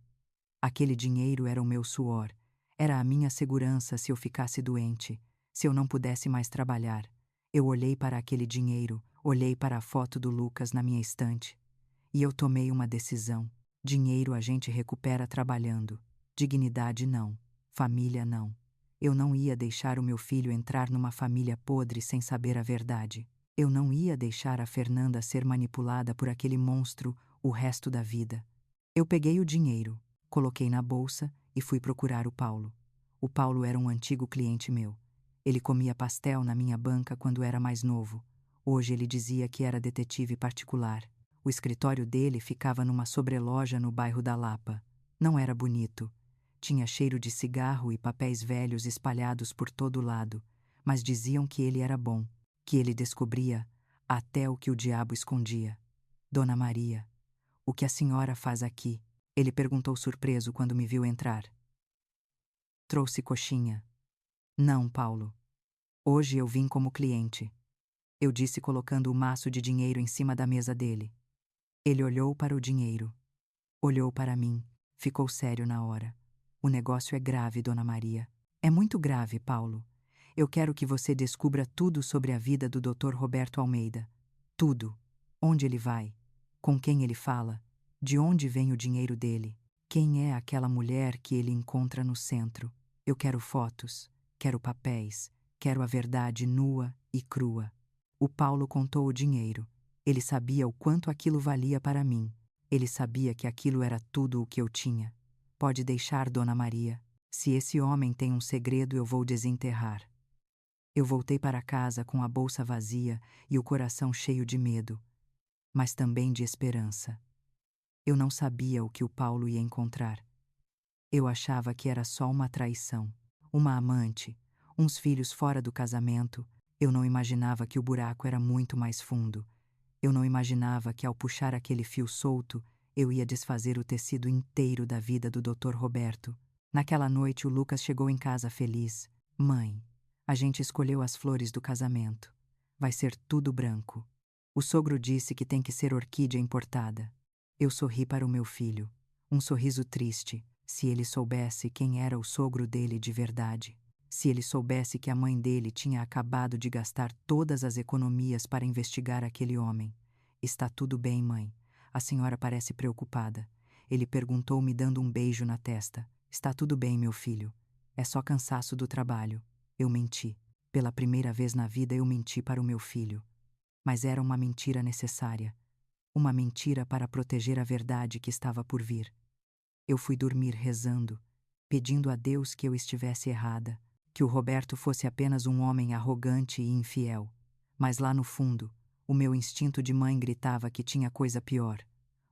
Aquele dinheiro era o meu suor, era a minha segurança se eu ficasse doente, se eu não pudesse mais trabalhar. Eu olhei para aquele dinheiro, olhei para a foto do Lucas na minha estante. E eu tomei uma decisão. Dinheiro a gente recupera trabalhando. Dignidade não. Família não. Eu não ia deixar o meu filho entrar numa família podre sem saber a verdade. Eu não ia deixar a Fernanda ser manipulada por aquele monstro o resto da vida. Eu peguei o dinheiro, coloquei na bolsa e fui procurar o Paulo. O Paulo era um antigo cliente meu. Ele comia pastel na minha banca quando era mais novo. Hoje ele dizia que era detetive particular. O escritório dele ficava numa sobreloja no bairro da Lapa. Não era bonito. Tinha cheiro de cigarro e papéis velhos espalhados por todo lado, mas diziam que ele era bom, que ele descobria até o que o diabo escondia. Dona Maria, o que a senhora faz aqui? Ele perguntou surpreso quando me viu entrar. Trouxe coxinha. Não, Paulo. Hoje eu vim como cliente. Eu disse colocando o maço de dinheiro em cima da mesa dele. Ele olhou para o dinheiro. Olhou para mim. Ficou sério na hora. O negócio é grave, Dona Maria. É muito grave, Paulo. Eu quero que você descubra tudo sobre a vida do Dr. Roberto Almeida. Tudo. Onde ele vai? Com quem ele fala? De onde vem o dinheiro dele? Quem é aquela mulher que ele encontra no centro? Eu quero fotos, quero papéis, quero a verdade nua e crua. O Paulo contou o dinheiro. Ele sabia o quanto aquilo valia para mim. Ele sabia que aquilo era tudo o que eu tinha. Pode deixar, Dona Maria. Se esse homem tem um segredo, eu vou desenterrar. Eu voltei para casa com a bolsa vazia e o coração cheio de medo, mas também de esperança. Eu não sabia o que o Paulo ia encontrar. Eu achava que era só uma traição, uma amante, uns filhos fora do casamento. Eu não imaginava que o buraco era muito mais fundo. Eu não imaginava que ao puxar aquele fio solto, eu ia desfazer o tecido inteiro da vida do Dr. Roberto. Naquela noite o Lucas chegou em casa feliz. Mãe, a gente escolheu as flores do casamento. Vai ser tudo branco. O sogro disse que tem que ser orquídea importada. Eu sorri para o meu filho. Um sorriso triste, se ele soubesse quem era o sogro dele de verdade. Se ele soubesse que a mãe dele tinha acabado de gastar todas as economias para investigar aquele homem. Está tudo bem, mãe. A senhora parece preocupada. Ele perguntou me dando um beijo na testa. Está tudo bem, meu filho. É só cansaço do trabalho. Eu menti. Pela primeira vez na vida eu menti para o meu filho. Mas era uma mentira necessária. Uma mentira para proteger a verdade que estava por vir. Eu fui dormir rezando, pedindo a Deus que eu estivesse errada, que o Roberto fosse apenas um homem arrogante e infiel. Mas lá no fundo, o meu instinto de mãe gritava que tinha coisa pior,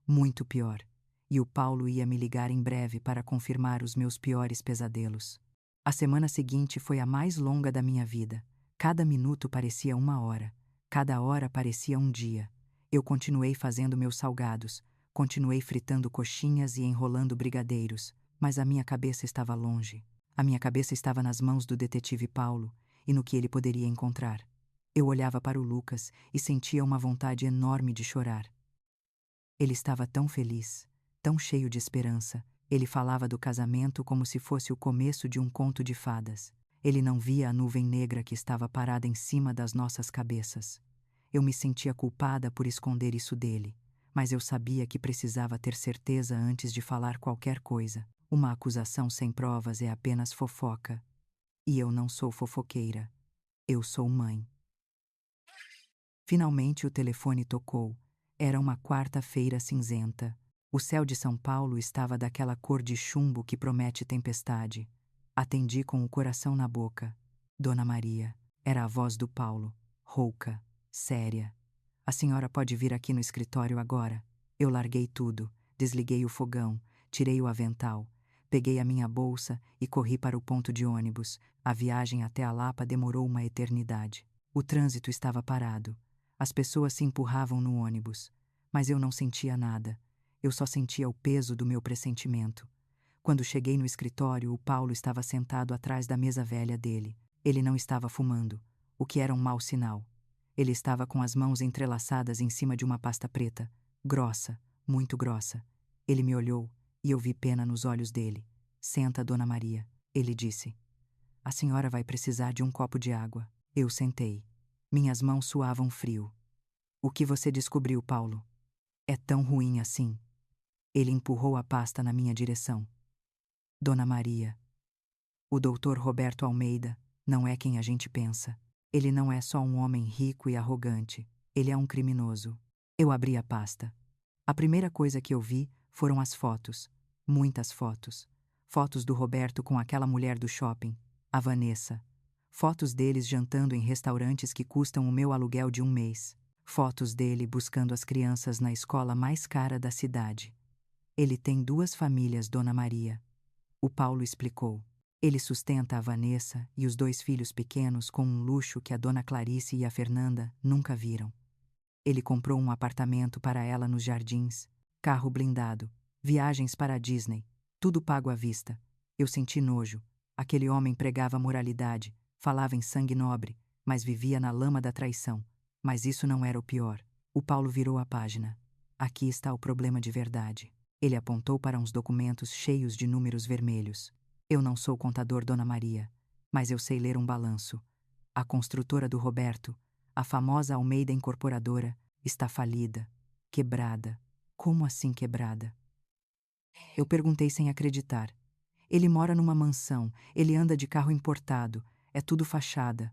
muito pior, e o Paulo ia me ligar em breve para confirmar os meus piores pesadelos. A semana seguinte foi a mais longa da minha vida. Cada minuto parecia uma hora, cada hora parecia um dia. Eu continuei fazendo meus salgados, continuei fritando coxinhas e enrolando brigadeiros, mas a minha cabeça estava longe. A minha cabeça estava nas mãos do detetive Paulo e no que ele poderia encontrar. Eu olhava para o Lucas e sentia uma vontade enorme de chorar. Ele estava tão feliz, tão cheio de esperança. Ele falava do casamento como se fosse o começo de um conto de fadas. Ele não via a nuvem negra que estava parada em cima das nossas cabeças. Eu me sentia culpada por esconder isso dele, mas eu sabia que precisava ter certeza antes de falar qualquer coisa. Uma acusação sem provas é apenas fofoca. E eu não sou fofoqueira. Eu sou mãe. Finalmente o telefone tocou. Era uma quarta-feira cinzenta. O céu de São Paulo estava daquela cor de chumbo que promete tempestade. Atendi com o coração na boca. Dona Maria. Era a voz do Paulo, rouca, séria. A senhora pode vir aqui no escritório agora? Eu larguei tudo, desliguei o fogão, tirei o avental, peguei a minha bolsa e corri para o ponto de ônibus. A viagem até a Lapa demorou uma eternidade. O trânsito estava parado. As pessoas se empurravam no ônibus, mas eu não sentia nada. Eu só sentia o peso do meu pressentimento. Quando cheguei no escritório, o Paulo estava sentado atrás da mesa velha dele. Ele não estava fumando, o que era um mau sinal. Ele estava com as mãos entrelaçadas em cima de uma pasta preta, grossa, muito grossa. Ele me olhou e eu vi pena nos olhos dele. Senta, Dona Maria, ele disse. A senhora vai precisar de um copo de água. Eu sentei. Minhas mãos suavam frio. O que você descobriu, Paulo? É tão ruim assim? Ele empurrou a pasta na minha direção. Dona Maria, o Dr. Roberto Almeida não é quem a gente pensa. Ele não é só um homem rico e arrogante. Ele é um criminoso. Eu abri a pasta. A primeira coisa que eu vi foram as fotos. Muitas fotos. Fotos do Roberto com aquela mulher do shopping, a Vanessa. Fotos deles jantando em restaurantes que custam o meu aluguel de um mês. Fotos dele buscando as crianças na escola mais cara da cidade. Ele tem 2 famílias, Dona Maria. O Paulo explicou. Ele sustenta a Vanessa e os 2 filhos pequenos com um luxo que a dona Clarice e a Fernanda nunca viram. Ele comprou um apartamento para ela nos Jardins, carro blindado, viagens para a Disney, tudo pago à vista. Eu senti nojo. Aquele homem pregava moralidade, falava em sangue nobre, mas vivia na lama da traição. Mas isso não era o pior. O Paulo virou a página. Aqui está o problema de verdade. Ele apontou para uns documentos cheios de números vermelhos. Eu não sou contador, Dona Maria, mas eu sei ler um balanço. A construtora do Roberto, a famosa Almeida Incorporadora, está falida, quebrada. Como assim quebrada? Eu perguntei sem acreditar. Ele mora numa mansão, ele anda de carro importado, é tudo fachada.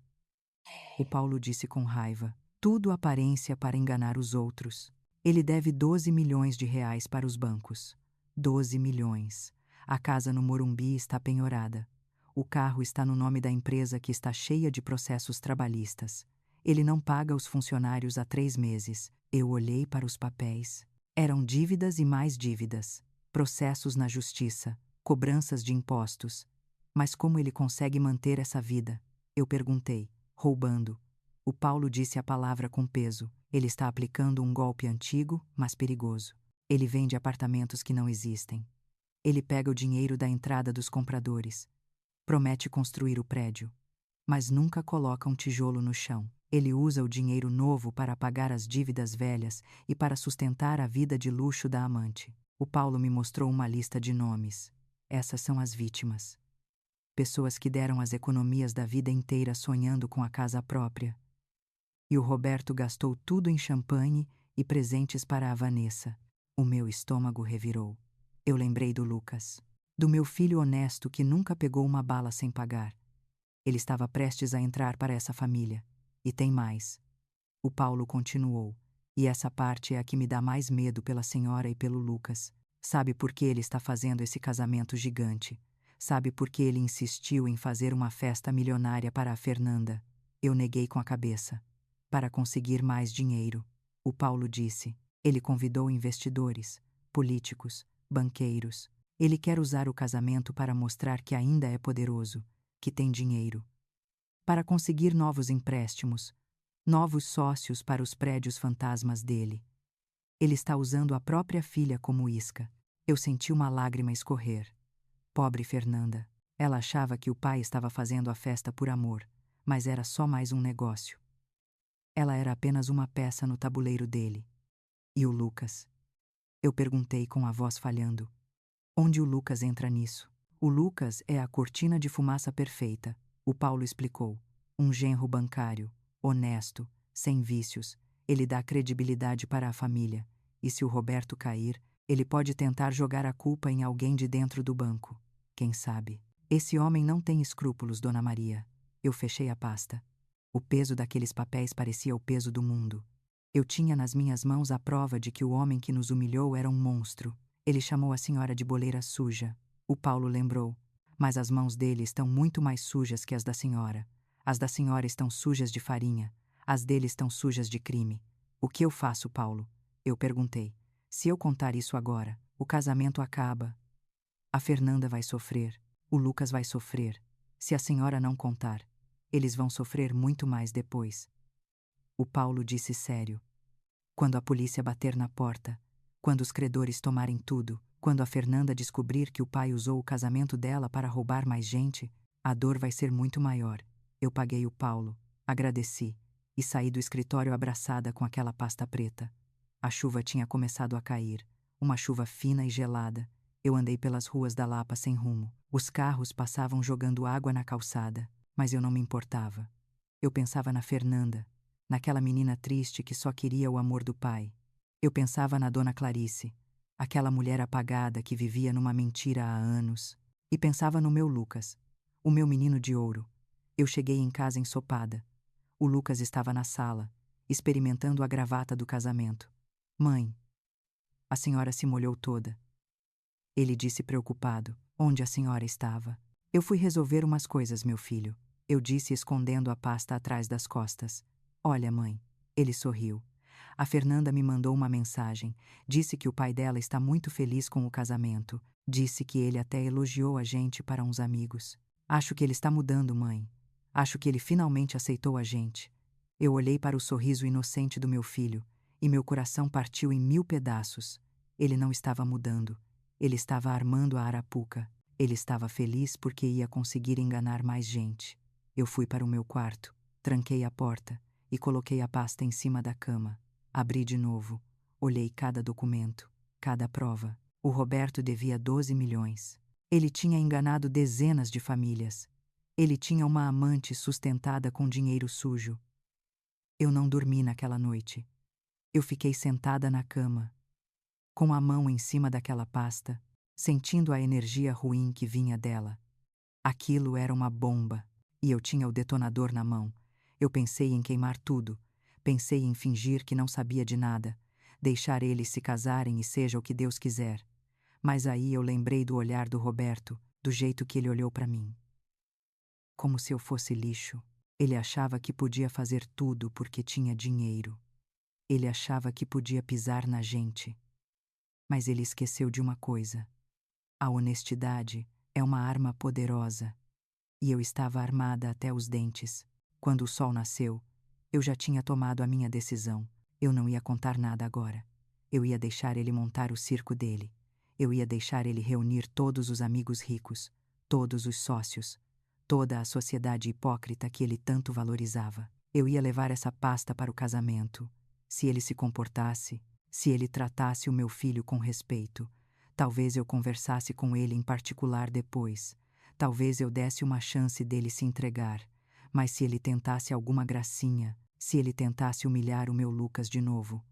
O Paulo disse com raiva. Tudo aparência para enganar os outros. Ele deve 12 milhões de reais para os bancos. 12 milhões. A casa no Morumbi está penhorada. O carro está no nome da empresa que está cheia de processos trabalhistas. Ele não paga os funcionários há 3 meses. Eu olhei para os papéis. Eram dívidas e mais dívidas. Processos na justiça. Cobranças de impostos. Mas como ele consegue manter essa vida? Eu perguntei. Roubando. O Paulo disse a palavra com peso. Ele está aplicando um golpe antigo, mas perigoso. Ele vende apartamentos que não existem. Ele pega o dinheiro da entrada dos compradores. Promete construir o prédio. Mas nunca coloca um tijolo no chão. Ele usa o dinheiro novo para pagar as dívidas velhas e para sustentar a vida de luxo da amante. O Paulo me mostrou uma lista de nomes. Essas são as vítimas. Pessoas que deram as economias da vida inteira sonhando com a casa própria. E o Roberto gastou tudo em champanhe e presentes para a Vanessa. O meu estômago revirou. Eu lembrei do Lucas. Do meu filho honesto que nunca pegou uma bala sem pagar. Ele estava prestes a entrar para essa família. E tem mais. O Paulo continuou. E essa parte é a que me dá mais medo pela senhora e pelo Lucas. Sabe por que ele está fazendo esse casamento gigante? Sabe por que ele insistiu em fazer uma festa milionária para a Fernanda? Eu neguei com a cabeça. Para conseguir mais dinheiro. O Paulo disse. Ele convidou investidores, políticos, banqueiros. Ele quer usar o casamento para mostrar que ainda é poderoso, que tem dinheiro. Para conseguir novos empréstimos, novos sócios para os prédios fantasmas dele. Ele está usando a própria filha como isca. Eu senti uma lágrima escorrer. Pobre Fernanda. Ela achava que o pai estava fazendo a festa por amor, mas era só mais um negócio. Ela era apenas uma peça no tabuleiro dele. E o Lucas? Eu perguntei com a voz falhando. Onde o Lucas entra nisso? O Lucas é a cortina de fumaça perfeita, o Paulo explicou. Um genro bancário, honesto, sem vícios. Ele dá credibilidade para a família. E se o Roberto cair, ele pode tentar jogar a culpa em alguém de dentro do banco. Quem sabe? Esse homem não tem escrúpulos, Dona Maria. Eu fechei a pasta. O peso daqueles papéis parecia o peso do mundo. Eu tinha nas minhas mãos a prova de que o homem que nos humilhou era um monstro. Ele chamou a senhora de boleira suja. O Paulo lembrou. Mas as mãos dele estão muito mais sujas que as da senhora. As da senhora estão sujas de farinha. As dele estão sujas de crime. O que eu faço, Paulo? Eu perguntei. Se eu contar isso agora, o casamento acaba. A Fernanda vai sofrer. O Lucas vai sofrer. Se a senhora não contar, eles vão sofrer muito mais depois. O Paulo disse sério. Quando a polícia bater na porta, quando os credores tomarem tudo, quando a Fernanda descobrir que o pai usou o casamento dela para roubar mais gente, a dor vai ser muito maior. Eu paguei o Paulo, agradeci, e saí do escritório abraçada com aquela pasta preta. A chuva tinha começado a cair, uma chuva fina e gelada. Eu andei pelas ruas da Lapa sem rumo. Os carros passavam jogando água na calçada, mas eu não me importava. Eu pensava na Fernanda, naquela menina triste que só queria o amor do pai. Eu pensava na dona Clarice, aquela mulher apagada que vivia numa mentira há anos. E pensava no meu Lucas, o meu menino de ouro. Eu cheguei em casa ensopada. O Lucas estava na sala, experimentando a gravata do casamento. Mãe. A senhora se molhou toda. Ele disse preocupado. Onde a senhora estava? Eu fui resolver umas coisas, meu filho. Eu disse escondendo a pasta atrás das costas. Olha, mãe. Ele sorriu. A Fernanda me mandou uma mensagem. Disse que o pai dela está muito feliz com o casamento. Disse que ele até elogiou a gente para uns amigos. Acho que ele está mudando, mãe. Acho que ele finalmente aceitou a gente. Eu olhei para o sorriso inocente do meu filho, e meu coração partiu em 1000 pedaços. Ele não estava mudando. Ele estava armando a arapuca. Ele estava feliz porque ia conseguir enganar mais gente. Eu fui para o meu quarto, tranquei a porta e coloquei a pasta em cima da cama. Abri de novo, olhei cada documento, cada prova. O Roberto devia 12 milhões. Ele tinha enganado dezenas de famílias. Ele tinha uma amante sustentada com dinheiro sujo. Eu não dormi naquela noite. Eu fiquei sentada na cama, com a mão em cima daquela pasta, sentindo a energia ruim que vinha dela. Aquilo era uma bomba, e eu tinha o detonador na mão. Eu pensei em queimar tudo. Pensei em fingir que não sabia de nada, deixar eles se casarem e seja o que Deus quiser. Mas aí eu lembrei do olhar do Roberto, do jeito que ele olhou para mim. Como se eu fosse lixo. Ele achava que podia fazer tudo porque tinha dinheiro. Ele achava que podia pisar na gente. Mas ele esqueceu de uma coisa. A honestidade é uma arma poderosa. E eu estava armada até os dentes. Quando o sol nasceu, eu já tinha tomado a minha decisão. Eu não ia contar nada agora. Eu ia deixar ele montar o circo dele. Eu ia deixar ele reunir todos os amigos ricos, todos os sócios, toda a sociedade hipócrita que ele tanto valorizava. Eu ia levar essa pasta para o casamento. Se ele se comportasse, se ele tratasse o meu filho com respeito, talvez eu conversasse com ele em particular depois. Talvez eu desse uma chance dele se entregar, mas se ele tentasse alguma gracinha, se ele tentasse humilhar o meu Lucas de novo,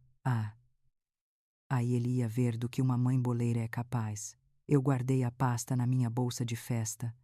aí ele ia ver do que uma mãe boleira é capaz. Eu guardei a pasta na minha bolsa de festa.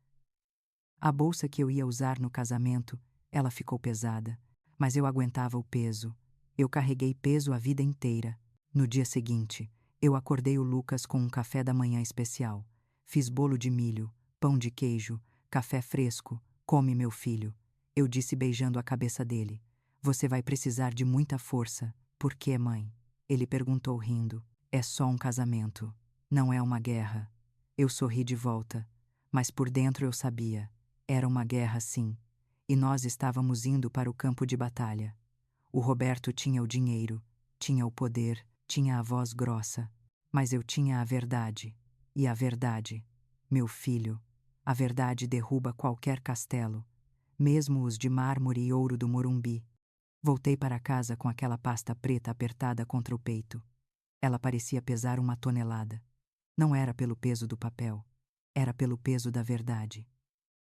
A bolsa que eu ia usar no casamento, ela ficou pesada, mas eu aguentava o peso. Eu carreguei peso a vida inteira. No dia seguinte, eu acordei o Lucas com um café da manhã especial. Fiz bolo de milho, pão de queijo, café fresco. Come, meu filho. Eu disse beijando a cabeça dele. Você vai precisar de muita força. Por quê, mãe? Ele perguntou rindo. É só um casamento. Não é uma guerra. Eu sorri de volta, mas por dentro eu sabia. Era uma guerra, sim. E nós estávamos indo para o campo de batalha. O Roberto tinha o dinheiro, tinha o poder, tinha a voz grossa. Mas eu tinha a verdade. E a verdade, meu filho, a verdade derruba qualquer castelo, mesmo os de mármore e ouro do Morumbi. Voltei para casa com aquela pasta preta apertada contra o peito. Ela parecia pesar 1 tonelada. Não era pelo peso do papel, era pelo peso da verdade.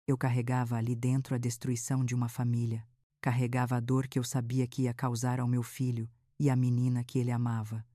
Eu carregava ali dentro a destruição de uma família, carregava a dor que eu sabia que ia causar ao meu filho e à menina que ele amava.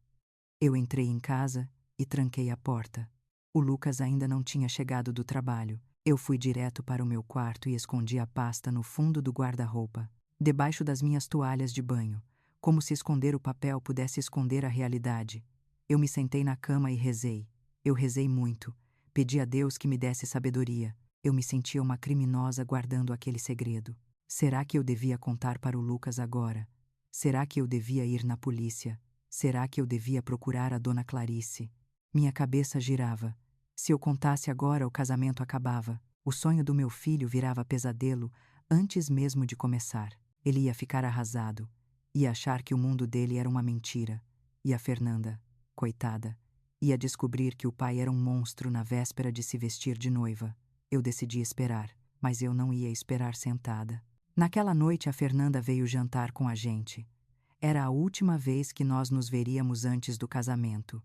Eu entrei em casa e tranquei a porta. O Lucas ainda não tinha chegado do trabalho. Eu fui direto para o meu quarto e escondi a pasta no fundo do guarda-roupa, debaixo das minhas toalhas de banho, como se esconder o papel pudesse esconder a realidade. Eu me sentei na cama e rezei. Eu rezei muito. Pedi a Deus que me desse sabedoria. Eu me sentia uma criminosa guardando aquele segredo. Será que eu devia contar para o Lucas agora? Será que eu devia ir na polícia? Será que eu devia procurar a dona Clarice? Minha cabeça girava. Se eu contasse agora, o casamento acabava. O sonho do meu filho virava pesadelo antes mesmo de começar. Ele ia ficar arrasado. Ia achar que o mundo dele era uma mentira. E a Fernanda, coitada, ia descobrir que o pai era um monstro na véspera de se vestir de noiva. Eu decidi esperar, mas eu não ia esperar sentada. Naquela noite a Fernanda veio jantar com a gente. Era a última vez que nós nos veríamos antes do casamento.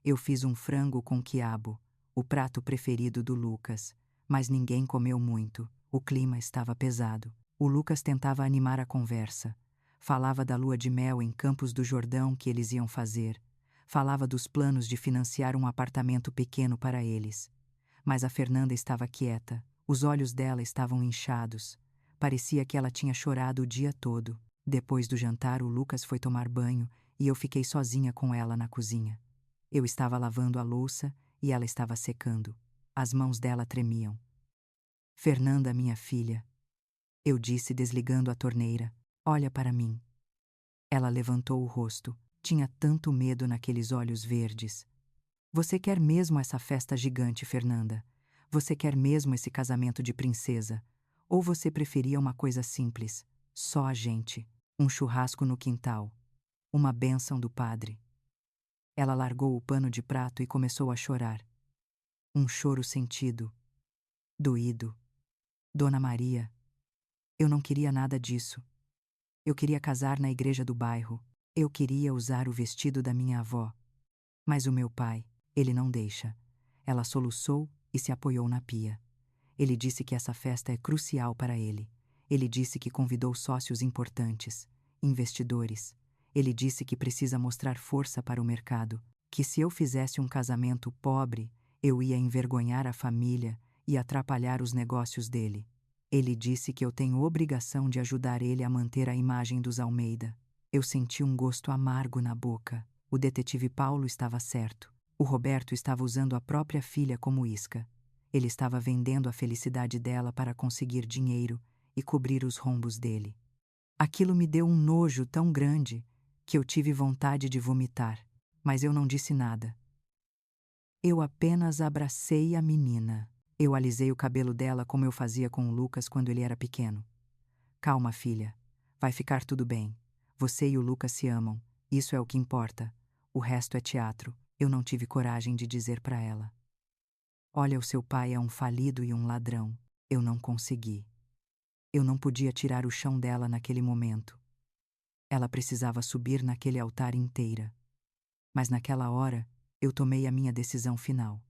Eu fiz um frango com quiabo, o prato preferido do Lucas, mas ninguém comeu muito. O clima estava pesado. O Lucas tentava animar a conversa. Falava da lua de mel em Campos do Jordão que eles iam fazer. Falava dos planos de financiar um apartamento pequeno para eles. Mas a Fernanda estava quieta. Os olhos dela estavam inchados. Parecia que ela tinha chorado o dia todo. Depois do jantar, o Lucas foi tomar banho e eu fiquei sozinha com ela na cozinha. Eu estava lavando a louça e ela estava secando. As mãos dela tremiam. Fernanda, minha filha, eu disse desligando a torneira, olha para mim. Ela levantou o rosto. Tinha tanto medo naqueles olhos verdes. Você quer mesmo essa festa gigante, Fernanda? Você quer mesmo esse casamento de princesa? Ou você preferia uma coisa simples? Só a gente. Um churrasco no quintal. Uma bênção do padre. Ela largou o pano de prato e começou a chorar. Um choro sentido. Doído. Dona Maria. Eu não queria nada disso. Eu queria casar na igreja do bairro. Eu queria usar o vestido da minha avó. Mas o meu pai, ele não deixa. Ela soluçou e se apoiou na pia. Ele disse que essa festa é crucial para ele. Ele disse que convidou sócios importantes, investidores. Ele disse que precisa mostrar força para o mercado, que se eu fizesse um casamento pobre, eu ia envergonhar a família e atrapalhar os negócios dele. Ele disse que eu tenho obrigação de ajudar ele a manter a imagem dos Almeida. Eu senti um gosto amargo na boca. O detetive Paulo estava certo. O Roberto estava usando a própria filha como isca. Ele estava vendendo a felicidade dela para conseguir dinheiro e cobrir os rombos dele. Aquilo me deu um nojo tão grande que eu tive vontade de vomitar, mas eu não disse nada. Eu apenas abracei a menina. Eu alisei o cabelo dela como eu fazia com o Lucas quando ele era pequeno. Calma, filha. Vai ficar tudo bem. Você e o Lucas se amam. Isso é o que importa. O resto é teatro. Eu não tive coragem de dizer para ela. Olha, o seu pai é um falido e um ladrão. Eu não consegui. Eu não podia tirar o chão dela naquele momento. Ela precisava subir naquele altar inteira. Mas naquela hora, eu tomei a minha decisão final.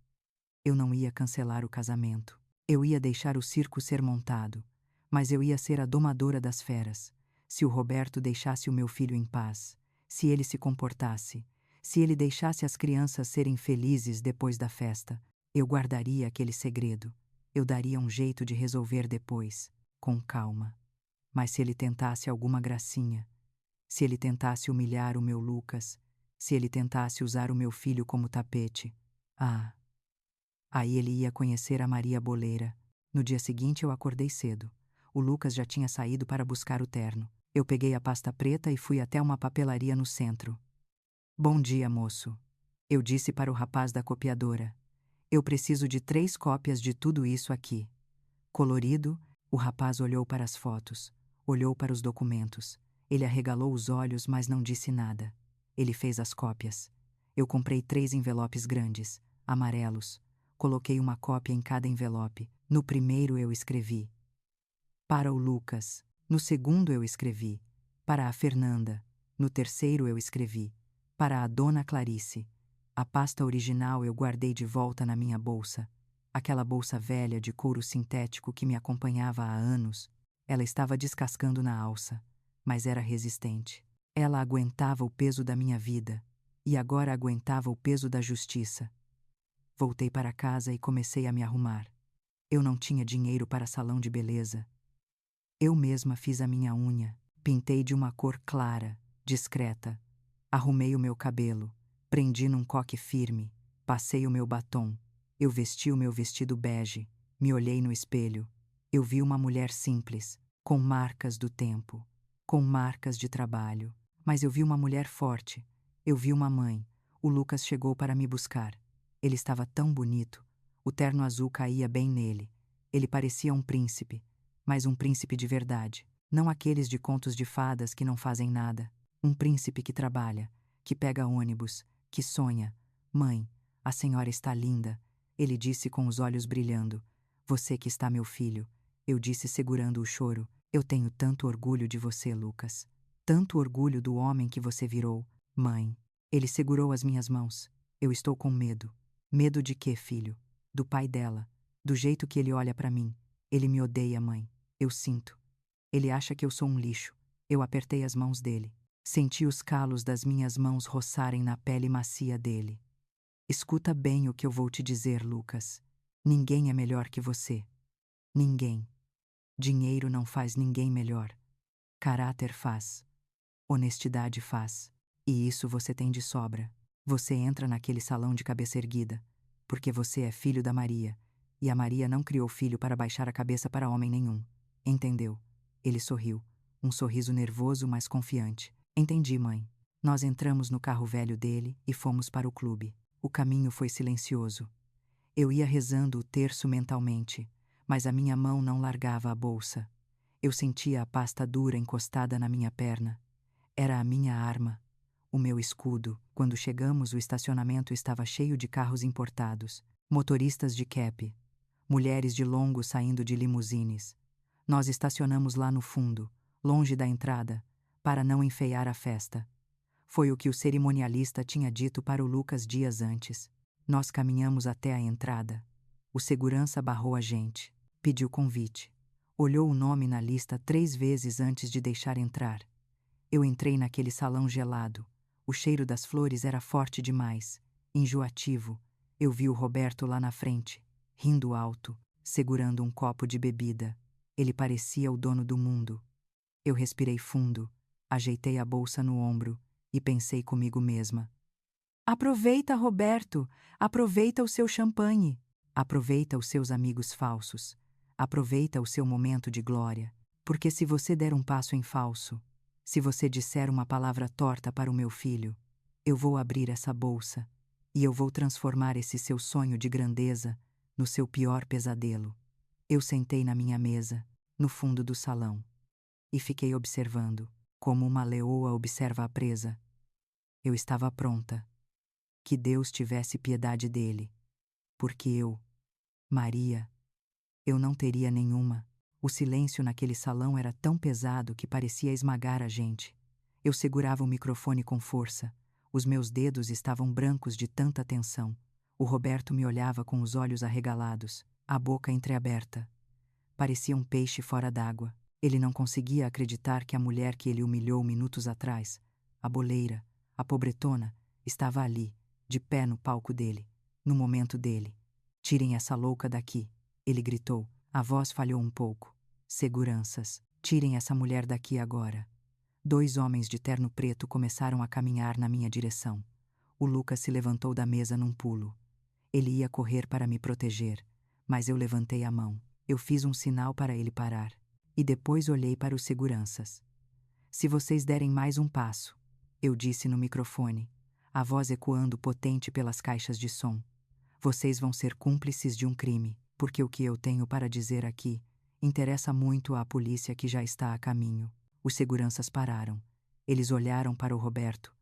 Eu não ia cancelar o casamento. Eu ia deixar o circo ser montado. Mas eu ia ser a domadora das feras. Se o Roberto deixasse o meu filho em paz, se ele se comportasse, se ele deixasse as crianças serem felizes depois da festa, eu guardaria aquele segredo. Eu daria um jeito de resolver depois, com calma. Mas se ele tentasse alguma gracinha, se ele tentasse humilhar o meu Lucas, se ele tentasse usar o meu filho como tapete, aí ele ia conhecer a Maria Boleira. No dia seguinte eu acordei cedo. O Lucas já tinha saído para buscar o terno. Eu peguei a pasta preta e fui até uma papelaria no centro. Bom dia, moço. Eu disse para o rapaz da copiadora. Eu preciso de 3 cópias de tudo isso aqui. Colorido, o rapaz olhou para as fotos, olhou para os documentos. Ele arregalou os olhos, mas não disse nada. Ele fez as cópias. Eu comprei 3 envelopes grandes, amarelos. Coloquei uma cópia em cada envelope. No primeiro eu escrevi: para o Lucas. No segundo eu escrevi: para a Fernanda. No terceiro eu escrevi: para a Dona Clarice. A pasta original eu guardei de volta na minha bolsa. Aquela bolsa velha de couro sintético que me acompanhava há anos. Ela estava descascando na alça, mas era resistente. Ela aguentava o peso da minha vida, e agora aguentava o peso da justiça. Voltei para casa e comecei a me arrumar. Eu não tinha dinheiro para salão de beleza. Eu mesma fiz a minha unha, pintei de uma cor clara, discreta. Arrumei o meu cabelo, prendi num coque firme, passei o meu batom. Eu vesti o meu vestido bege, me olhei no espelho. Eu vi uma mulher simples, com marcas do tempo, com marcas de trabalho. Mas eu vi uma mulher forte. Eu vi uma mãe. O Lucas chegou para me buscar. Ele estava tão bonito. O terno azul caía bem nele. Ele parecia um príncipe, mas um príncipe de verdade. Não aqueles de contos de fadas que não fazem nada. Um príncipe que trabalha, que pega ônibus, que sonha. Mãe, a senhora está linda. Ele disse com os olhos brilhando. Você que está meu filho. Eu disse segurando o choro. Eu tenho tanto orgulho de você, Lucas. Tanto orgulho do homem que você virou. Mãe. Ele segurou as minhas mãos. Eu estou com medo. Medo de quê, filho? Do pai dela. Do jeito que ele olha para mim. Ele me odeia, mãe. Eu sinto. Ele acha que eu sou um lixo. Eu apertei as mãos dele. Senti os calos das minhas mãos roçarem na pele macia dele. Escuta bem o que eu vou te dizer, Lucas. Ninguém é melhor que você. Ninguém. Dinheiro não faz ninguém melhor. Caráter faz. Honestidade faz. E isso você tem de sobra. Você entra naquele salão de cabeça erguida, porque você é filho da Maria, e a Maria não criou filho para baixar a cabeça para homem nenhum. Entendeu? Ele sorriu, um sorriso nervoso, mas confiante. Entendi, mãe. Nós entramos no carro velho dele e fomos para o clube. O caminho foi silencioso. Eu ia rezando o terço mentalmente, mas a minha mão não largava a bolsa. Eu sentia a pasta dura encostada na minha perna. Era a minha arma, o meu escudo. Quando chegamos, o estacionamento estava cheio de carros importados, motoristas de cap, mulheres de longo saindo de limusines. Nós estacionamos lá no fundo, longe da entrada, para não enfeiar a festa. Foi o que o cerimonialista tinha dito para o Lucas dias antes. Nós caminhamos até a entrada. O segurança barrou a gente, pediu convite. Olhou o nome na lista 3 vezes antes de deixar entrar. Eu entrei naquele salão gelado. O cheiro das flores era forte demais, enjoativo. Eu vi o Roberto lá na frente, rindo alto, segurando um copo de bebida. Ele parecia o dono do mundo. Eu respirei fundo, ajeitei a bolsa no ombro e pensei comigo mesma. Aproveita, Roberto! Aproveita o seu champanhe! Aproveita os seus amigos falsos! Aproveita o seu momento de glória! Porque se você der um passo em falso, se você disser uma palavra torta para o meu filho, eu vou abrir essa bolsa e eu vou transformar esse seu sonho de grandeza no seu pior pesadelo. Eu sentei na minha mesa, no fundo do salão, e fiquei observando, como uma leoa observa a presa. Eu estava pronta. Que Deus tivesse piedade dele. Porque eu, Maria, eu não teria nenhuma. O silêncio naquele salão era tão pesado que parecia esmagar a gente. Eu segurava o microfone com força. Os meus dedos estavam brancos de tanta tensão. O Roberto me olhava com os olhos arregalados, a boca entreaberta. Parecia um peixe fora d'água. Ele não conseguia acreditar que a mulher que ele humilhou minutos atrás, a boleira, a pobretona, estava ali, de pé no palco dele, no momento dele. Tirem essa louca daqui, ele gritou. A voz falhou um pouco. Seguranças, tirem essa mulher daqui agora. 2 homens de terno preto começaram a caminhar na minha direção. O Lucas se levantou da mesa num pulo. Ele ia correr para me proteger, mas eu levantei a mão. Eu fiz um sinal para ele parar. E depois olhei para os seguranças. Se vocês derem mais um passo, eu disse no microfone, a voz ecoando potente pelas caixas de som. Vocês vão ser cúmplices de um crime, porque o que eu tenho para dizer aqui interessa muito à polícia que já está a caminho. Os seguranças pararam. Eles olharam para o Roberto,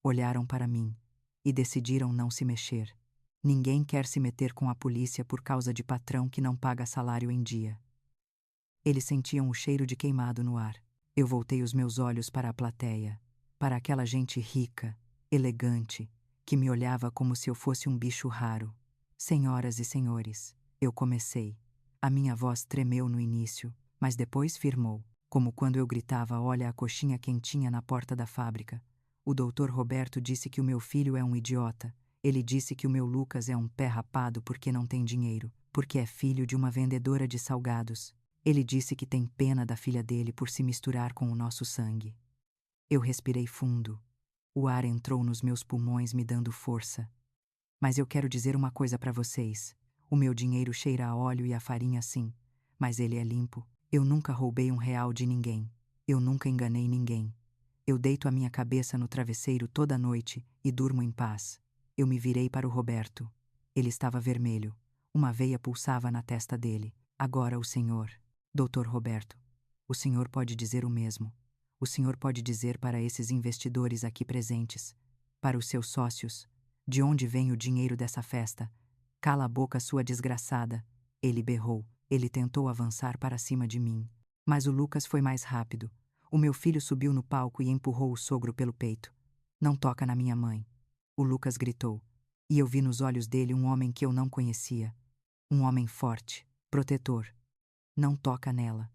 olharam para mim e decidiram não se mexer. Ninguém quer se meter com a polícia por causa de patrão que não paga salário em dia. Eles sentiam o cheiro de queimado no ar. Eu voltei os meus olhos para a plateia, para aquela gente rica, elegante, que me olhava como se eu fosse um bicho raro. Senhoras e senhores, eu comecei. A minha voz tremeu no início, mas depois firmou, como quando eu gritava: olha a coxinha quentinha na porta da fábrica. O doutor Roberto disse que o meu filho é um idiota. Ele disse que o meu Lucas é um pé rapado porque não tem dinheiro, porque é filho de uma vendedora de salgados. Ele disse que tem pena da filha dele por se misturar com o nosso sangue. Eu respirei fundo. O ar entrou nos meus pulmões me dando força. Mas eu quero dizer uma coisa para vocês. O meu dinheiro cheira a óleo e a farinha sim, mas ele é limpo. Eu nunca roubei R$1 de ninguém. Eu nunca enganei ninguém. Eu deito a minha cabeça no travesseiro toda noite e durmo em paz. Eu me virei para o Roberto. Ele estava vermelho. Uma veia pulsava na testa dele. Agora o senhor, doutor Roberto, o senhor pode dizer o mesmo. O senhor pode dizer para esses investidores aqui presentes, para os seus sócios, de onde vem o dinheiro dessa festa. Cala a boca, sua desgraçada. Ele berrou. Ele tentou avançar para cima de mim. Mas o Lucas foi mais rápido. O meu filho subiu no palco e empurrou o sogro pelo peito. Não toca na minha mãe. O Lucas gritou. E eu vi nos olhos dele um homem que eu não conhecia. Um homem forte, protetor. Não toca nela.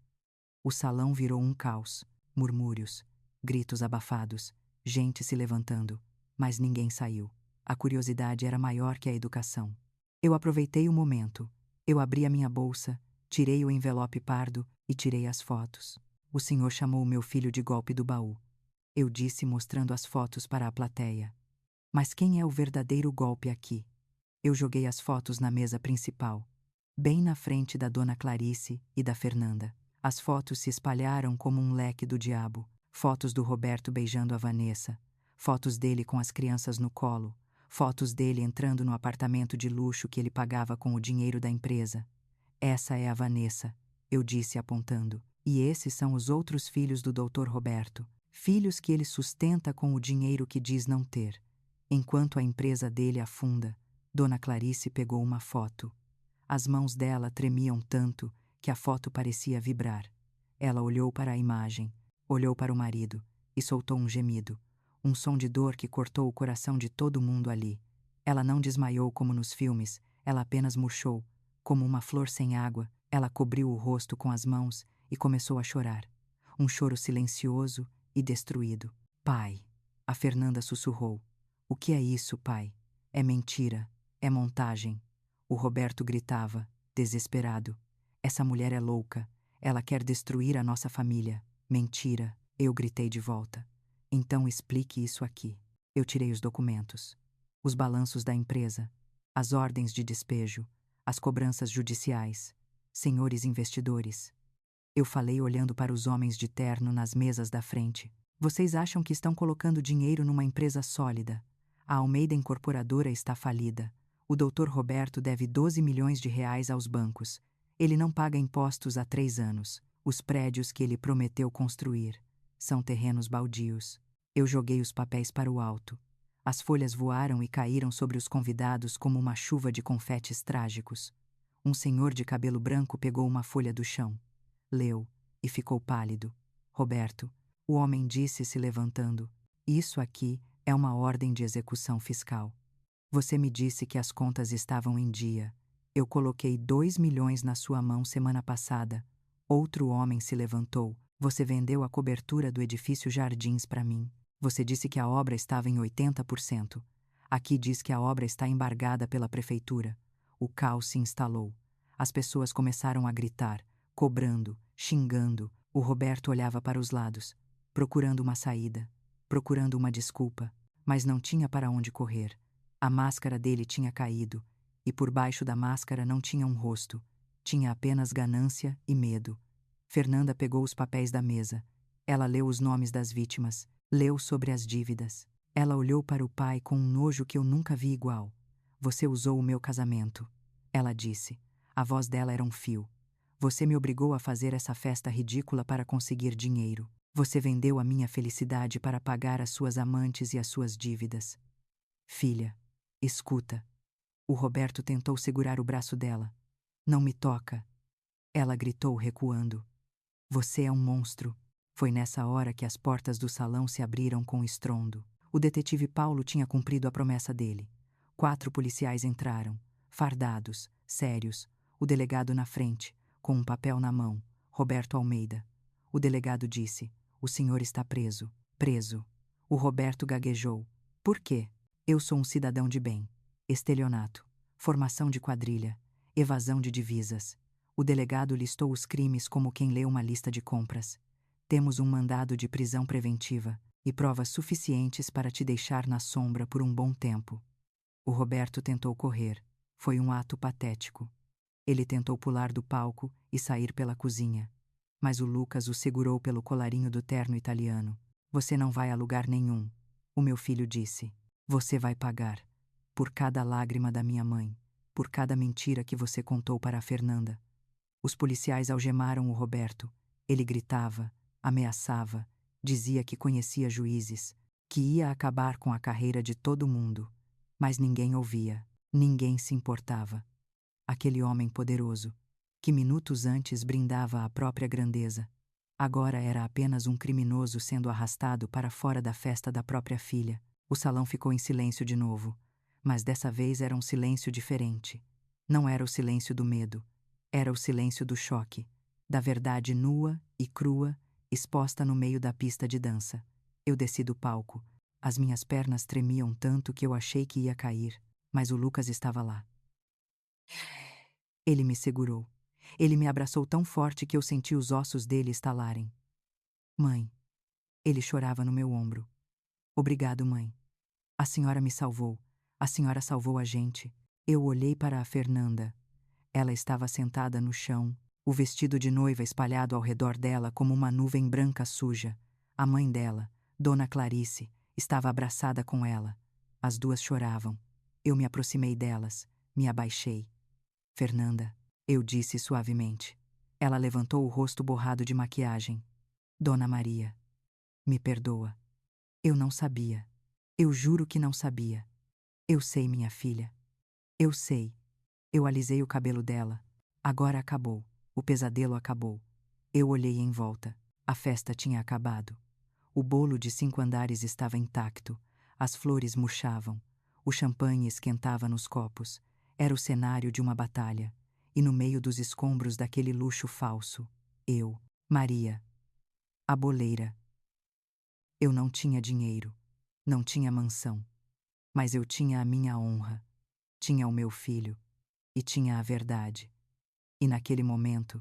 O salão virou um caos. Murmúrios, gritos abafados, gente se levantando. Mas ninguém saiu. A curiosidade era maior que a educação. Eu aproveitei o momento. Eu abri a minha bolsa, tirei o envelope pardo e tirei as fotos. O senhor chamou o meu filho de golpe do baú. Eu disse mostrando as fotos para a plateia. Mas quem é o verdadeiro golpe aqui? Eu joguei as fotos na mesa principal, bem na frente da dona Clarice e da Fernanda. As fotos se espalharam como um leque do diabo. Fotos do Roberto beijando a Vanessa, fotos dele com as crianças no colo, fotos dele entrando no apartamento de luxo que ele pagava com o dinheiro da empresa. Essa é a Vanessa, eu disse apontando. E esses são os outros filhos do Dr. Roberto, filhos que ele sustenta com o dinheiro que diz não ter. Enquanto a empresa dele afunda, Dona Clarice pegou uma foto. As mãos dela tremiam tanto que a foto parecia vibrar. Ela olhou para a imagem, olhou para o marido e soltou um gemido, um som de dor que cortou o coração de todo mundo ali. Ela não desmaiou como nos filmes, ela apenas murchou. Como uma flor sem água, ela cobriu o rosto com as mãos e começou a chorar. Um choro silencioso e destruído. Pai, a Fernanda sussurrou. O que é isso, pai? É mentira, é montagem. O Roberto gritava, desesperado. Essa mulher é louca, ela quer destruir a nossa família. Mentira, eu gritei de volta. Então explique isso aqui. Eu tirei os documentos. Os balanços da empresa, as ordens de despejo, as cobranças judiciais. Senhores investidores. Eu falei olhando para os homens de terno nas mesas da frente. Vocês acham que estão colocando dinheiro numa empresa sólida. A Almeida Incorporadora está falida. O Dr. Roberto deve 12 milhões de reais aos bancos. Ele não paga impostos há 3 anos. Os prédios que ele prometeu construir são terrenos baldios. Eu joguei os papéis para o alto. As folhas voaram e caíram sobre os convidados como uma chuva de confetes trágicos. Um senhor de cabelo branco pegou uma folha do chão. Leu e ficou pálido. Roberto, o homem disse se levantando. Isso aqui é uma ordem de execução fiscal. Você me disse que as contas estavam em dia. Eu coloquei 2 milhões na sua mão semana passada. Outro homem se levantou. Você vendeu a cobertura do edifício Jardins para mim. Você disse que a obra estava em 80%. Aqui diz que a obra está embargada pela prefeitura. O caos se instalou. As pessoas começaram a gritar, cobrando, xingando. O Roberto olhava para os lados, procurando uma saída, procurando uma desculpa, mas não tinha para onde correr. A máscara dele tinha caído, e por baixo da máscara não tinha um rosto. Tinha apenas ganância e medo. Fernanda pegou os papéis da mesa. Ela leu os nomes das vítimas, leu sobre as dívidas. Ela olhou para o pai com um nojo que eu nunca vi igual. Você usou o meu casamento, ela disse. A voz dela era um fio. Você me obrigou a fazer essa festa ridícula para conseguir dinheiro. Você vendeu a minha felicidade para pagar as suas amantes e as suas dívidas. Filha, escuta. O Roberto tentou segurar o braço dela. Não me toca. Ela gritou recuando. Você é um monstro. Foi nessa hora que as portas do salão se abriram com estrondo. O detetive Paulo tinha cumprido a promessa dele. 4 policiais entraram, fardados, sérios, o delegado na frente, com um papel na mão, Roberto Almeida. O delegado disse, o senhor está preso. Preso. O Roberto gaguejou. Por quê? Eu sou um cidadão de bem. Estelionato, formação de quadrilha, evasão de divisas. O delegado listou os crimes como quem lê uma lista de compras. Temos um mandado de prisão preventiva e provas suficientes para te deixar na sombra por um bom tempo. O Roberto tentou correr. Foi um ato patético. Ele tentou pular do palco e sair pela cozinha. Mas o Lucas o segurou pelo colarinho do terno italiano. Você não vai a lugar nenhum, o meu filho disse. Você vai pagar. Por cada lágrima da minha mãe. Por cada mentira que você contou para a Fernanda. Os policiais algemaram o Roberto. Ele gritava, ameaçava, dizia que conhecia juízes, que ia acabar com a carreira de todo mundo. Mas ninguém ouvia, ninguém se importava. Aquele homem poderoso, que minutos antes brindava a própria grandeza, agora era apenas um criminoso sendo arrastado para fora da festa da própria filha. O salão ficou em silêncio de novo, mas dessa vez era um silêncio diferente. Não era o silêncio do medo, era o silêncio do choque, da verdade nua e crua, exposta no meio da pista de dança. Eu desci do palco. As minhas pernas tremiam tanto que eu achei que ia cair, mas o Lucas estava lá. Ele me segurou. Ele me abraçou tão forte que eu senti os ossos dele estalarem. Mãe. Ele chorava no meu ombro. Obrigado, mãe. A senhora me salvou. A senhora salvou a gente. Eu olhei para a Fernanda. Ela estava sentada no chão, o vestido de noiva espalhado ao redor dela como uma nuvem branca suja. A mãe dela, Dona Clarice, estava abraçada com ela. As duas choravam. Eu me aproximei delas, me abaixei. Fernanda, eu disse suavemente. Ela levantou o rosto borrado de maquiagem. Dona Maria, me perdoa. Eu não sabia. Eu juro que não sabia. Eu sei, minha filha. Eu sei. Eu alisei o cabelo dela. Agora acabou. O pesadelo acabou. Eu olhei em volta. A festa tinha acabado. O bolo de 5 andares estava intacto. As flores murchavam. O champanhe esquentava nos copos. Era o cenário de uma batalha. E no meio dos escombros daquele luxo falso, eu, Maria, a boleira. Eu não tinha dinheiro. Não tinha mansão. Mas eu tinha a minha honra. Tinha o meu filho. E tinha a verdade. E naquele momento,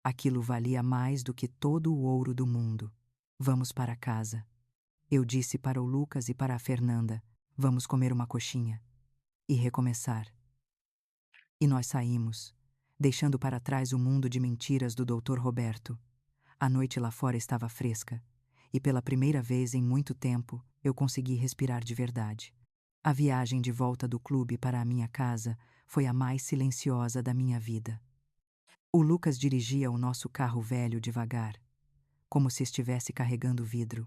aquilo valia mais do que todo o ouro do mundo. Vamos para casa. Eu disse para o Lucas e para a Fernanda, vamos comer uma coxinha. E recomeçar. E nós saímos, deixando para trás o mundo de mentiras do Dr. Roberto. A noite lá fora estava fresca. E pela primeira vez em muito tempo, eu consegui respirar de verdade. A viagem de volta do clube para a minha casa foi a mais silenciosa da minha vida. O Lucas dirigia o nosso carro velho devagar, como se estivesse carregando vidro.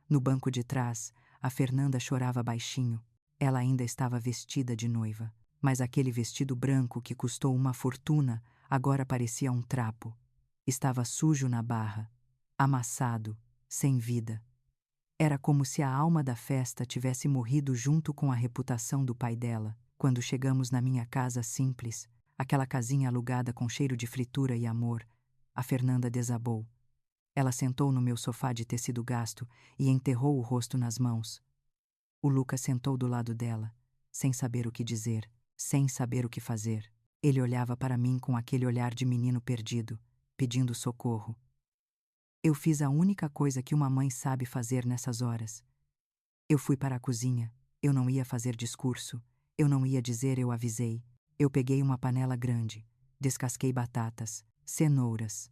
No banco de trás, a Fernanda chorava baixinho. Ela ainda estava vestida de noiva, mas aquele vestido branco que custou uma fortuna agora parecia um trapo. Estava sujo na barra, amassado, sem vida. Era como se a alma da festa tivesse morrido junto com a reputação do pai dela. Quando chegamos na minha casa simples, aquela casinha alugada com cheiro de fritura e amor, a Fernanda desabou. Ela sentou no meu sofá de tecido gasto e enterrou o rosto nas mãos. O Lucas sentou do lado dela, sem saber o que dizer, sem saber o que fazer. Ele olhava para mim com aquele olhar de menino perdido, pedindo socorro. Eu fiz a única coisa que uma mãe sabe fazer nessas horas. Eu fui para a cozinha. Eu não ia fazer discurso. Eu não ia dizer eu avisei. Eu peguei uma panela grande, descasquei batatas, cenouras.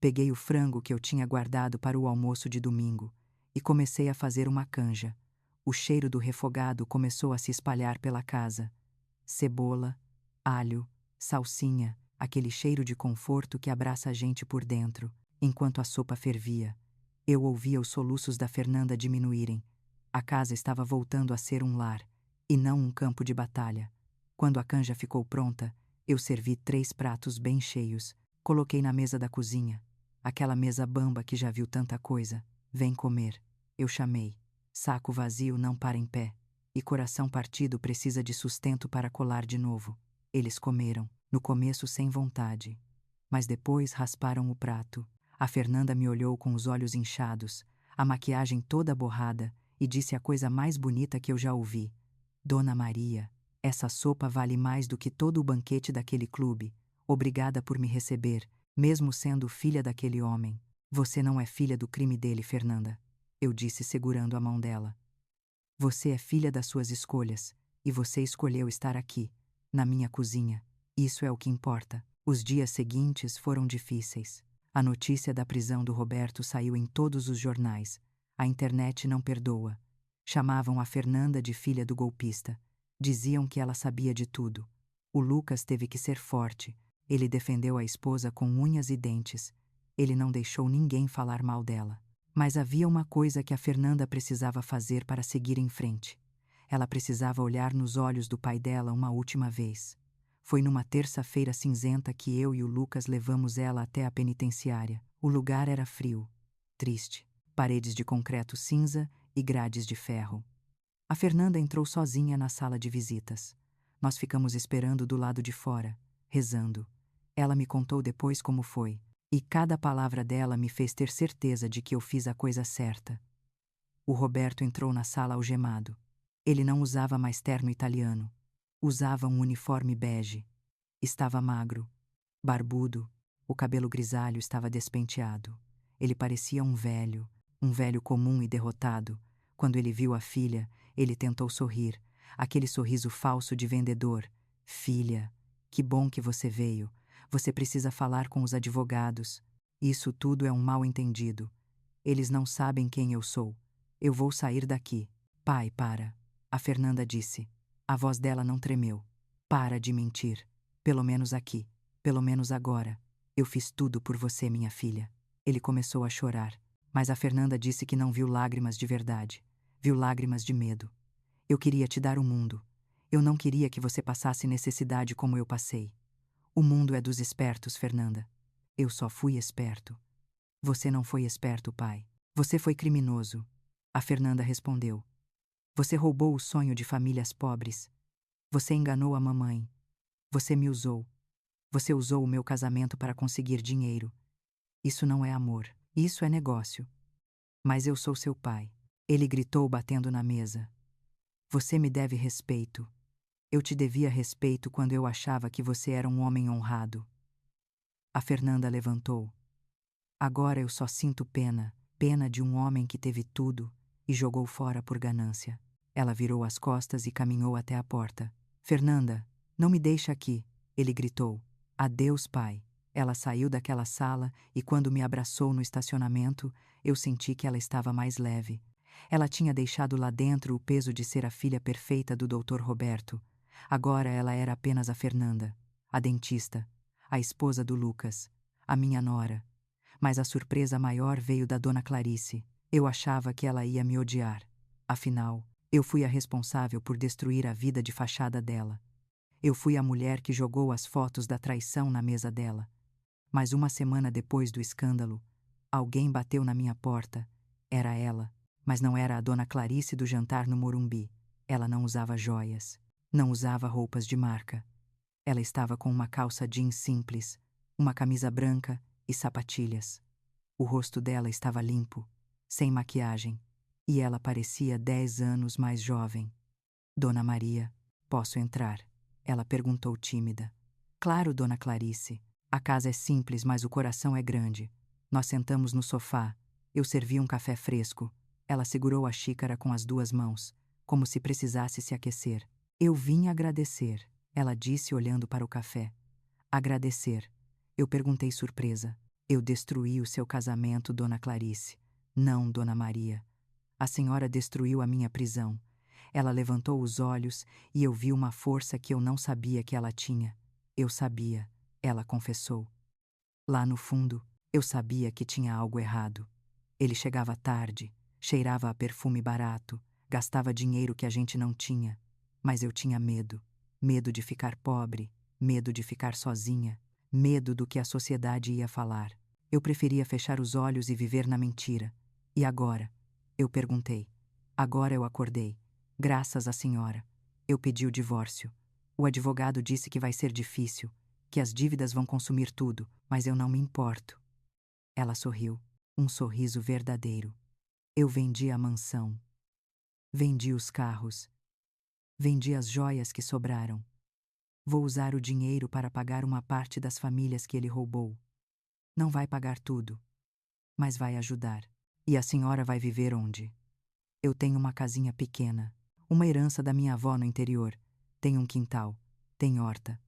Peguei o frango que eu tinha guardado para o almoço de domingo e comecei a fazer uma canja. O cheiro do refogado começou a se espalhar pela casa. Cebola, alho, salsinha, aquele cheiro de conforto que abraça a gente por dentro. Enquanto a sopa fervia, eu ouvia os soluços da Fernanda diminuírem. A casa estava voltando a ser um lar, e não um campo de batalha. Quando a canja ficou pronta, eu servi 3 pratos bem cheios, coloquei na mesa da cozinha. Aquela mesa bamba que já viu tanta coisa. Vem comer. Eu chamei. Saco vazio não para em pé. E coração partido precisa de sustento para colar de novo. Eles comeram, no começo sem vontade. Mas depois rasparam o prato. A Fernanda me olhou com os olhos inchados, a maquiagem toda borrada, e disse a coisa mais bonita que eu já ouvi. Dona Maria, essa sopa vale mais do que todo o banquete daquele clube. Obrigada por me receber, mesmo sendo filha daquele homem. Você não é filha do crime dele, Fernanda. Eu disse segurando a mão dela. Você é filha das suas escolhas, e você escolheu estar aqui, na minha cozinha. Isso é o que importa. Os dias seguintes foram difíceis. A notícia da prisão do Roberto saiu em todos os jornais. A internet não perdoa. Chamavam a Fernanda de filha do golpista. Diziam que ela sabia de tudo. O Lucas teve que ser forte. Ele defendeu a esposa com unhas e dentes. Ele não deixou ninguém falar mal dela. Mas havia uma coisa que a Fernanda precisava fazer para seguir em frente. Ela precisava olhar nos olhos do pai dela uma última vez. Foi numa terça-feira cinzenta que eu e o Lucas levamos ela até a penitenciária. O lugar era frio, triste, paredes de concreto cinza e grades de ferro. A Fernanda entrou sozinha na sala de visitas. Nós ficamos esperando do lado de fora, rezando. Ela me contou depois como foi, e cada palavra dela me fez ter certeza de que eu fiz a coisa certa. O Roberto entrou na sala algemado. Ele não usava mais terno italiano. Usava um uniforme bege. Estava magro, barbudo, o cabelo grisalho estava despenteado. Ele parecia um velho comum e derrotado. Quando ele viu a filha, ele tentou sorrir, aquele sorriso falso de vendedor. Filha, que bom que você veio. Você precisa falar com os advogados. Isso tudo é um mal-entendido. Eles não sabem quem eu sou. Eu vou sair daqui. Pai, para. A Fernanda disse. A voz dela não tremeu. Para de mentir. Pelo menos aqui. Pelo menos agora. Eu fiz tudo por você, minha filha. Ele começou a chorar. Mas a Fernanda disse que não viu lágrimas de verdade. Viu lágrimas de medo. Eu queria te dar o mundo. Eu não queria que você passasse necessidade como eu passei. O mundo é dos espertos, Fernanda. Eu só fui esperto. Você não foi esperto, pai. Você foi criminoso. A Fernanda respondeu. Você roubou o sonho de famílias pobres. Você enganou a mamãe. Você me usou. Você usou o meu casamento para conseguir dinheiro. Isso não é amor. Isso é negócio. Mas eu sou seu pai. Ele gritou batendo na mesa. Você me deve respeito. Eu te devia respeito quando eu achava que você era um homem honrado. A Fernanda levantou. Agora eu só sinto pena, pena de um homem que teve tudo e jogou fora por ganância. Ela virou as costas e caminhou até a porta. Fernanda, não me deixa aqui, ele gritou. Adeus, pai. Ela saiu daquela sala e quando me abraçou no estacionamento, eu senti que ela estava mais leve. Ela tinha deixado lá dentro o peso de ser a filha perfeita do Dr. Roberto. Agora ela era apenas a Fernanda, a dentista, a esposa do Lucas, a minha nora. Mas a surpresa maior veio da dona Clarice. Eu achava que ela ia me odiar. Afinal, eu fui a responsável por destruir a vida de fachada dela. Eu fui a mulher que jogou as fotos da traição na mesa dela. Mas uma semana depois do escândalo, alguém bateu na minha porta. Era ela, mas não era a dona Clarice do jantar no Morumbi. Ela não usava joias, não usava roupas de marca. Ela estava com uma calça jeans simples, uma camisa branca e sapatilhas. O rosto dela estava limpo, sem maquiagem, e ela parecia 10 anos mais jovem. Dona Maria, posso entrar? Ela perguntou tímida. Claro, Dona Clarice. A casa é simples, mas o coração é grande. Nós sentamos no sofá. Eu servi um café fresco. Ela segurou a xícara com as 2 mãos, como se precisasse se aquecer. Eu vim agradecer, ela disse olhando para o café. Agradecer. Eu perguntei surpresa. Eu destruí o seu casamento, Dona Clarice. Não, Dona Maria. A senhora destruiu a minha prisão. Ela levantou os olhos e eu vi uma força que eu não sabia que ela tinha. Eu sabia, ela confessou. Lá no fundo, eu sabia que tinha algo errado. Ele chegava tarde, cheirava a perfume barato, gastava dinheiro que a gente não tinha. Mas eu tinha medo. Medo de ficar pobre, medo de ficar sozinha, medo do que a sociedade ia falar. Eu preferia fechar os olhos e viver na mentira. E agora? Eu perguntei. Agora eu acordei. Graças à senhora. Eu pedi o divórcio. O advogado disse que vai ser difícil, que as dívidas vão consumir tudo, mas eu não me importo. Ela sorriu, um sorriso verdadeiro. Eu vendi a mansão. Vendi os carros. Vendi as joias que sobraram. Vou usar o dinheiro para pagar uma parte das famílias que ele roubou. Não vai pagar tudo, mas vai ajudar. E a senhora vai viver onde? Eu tenho uma casinha pequena, uma herança da minha avó no interior. Tem um quintal, tem horta.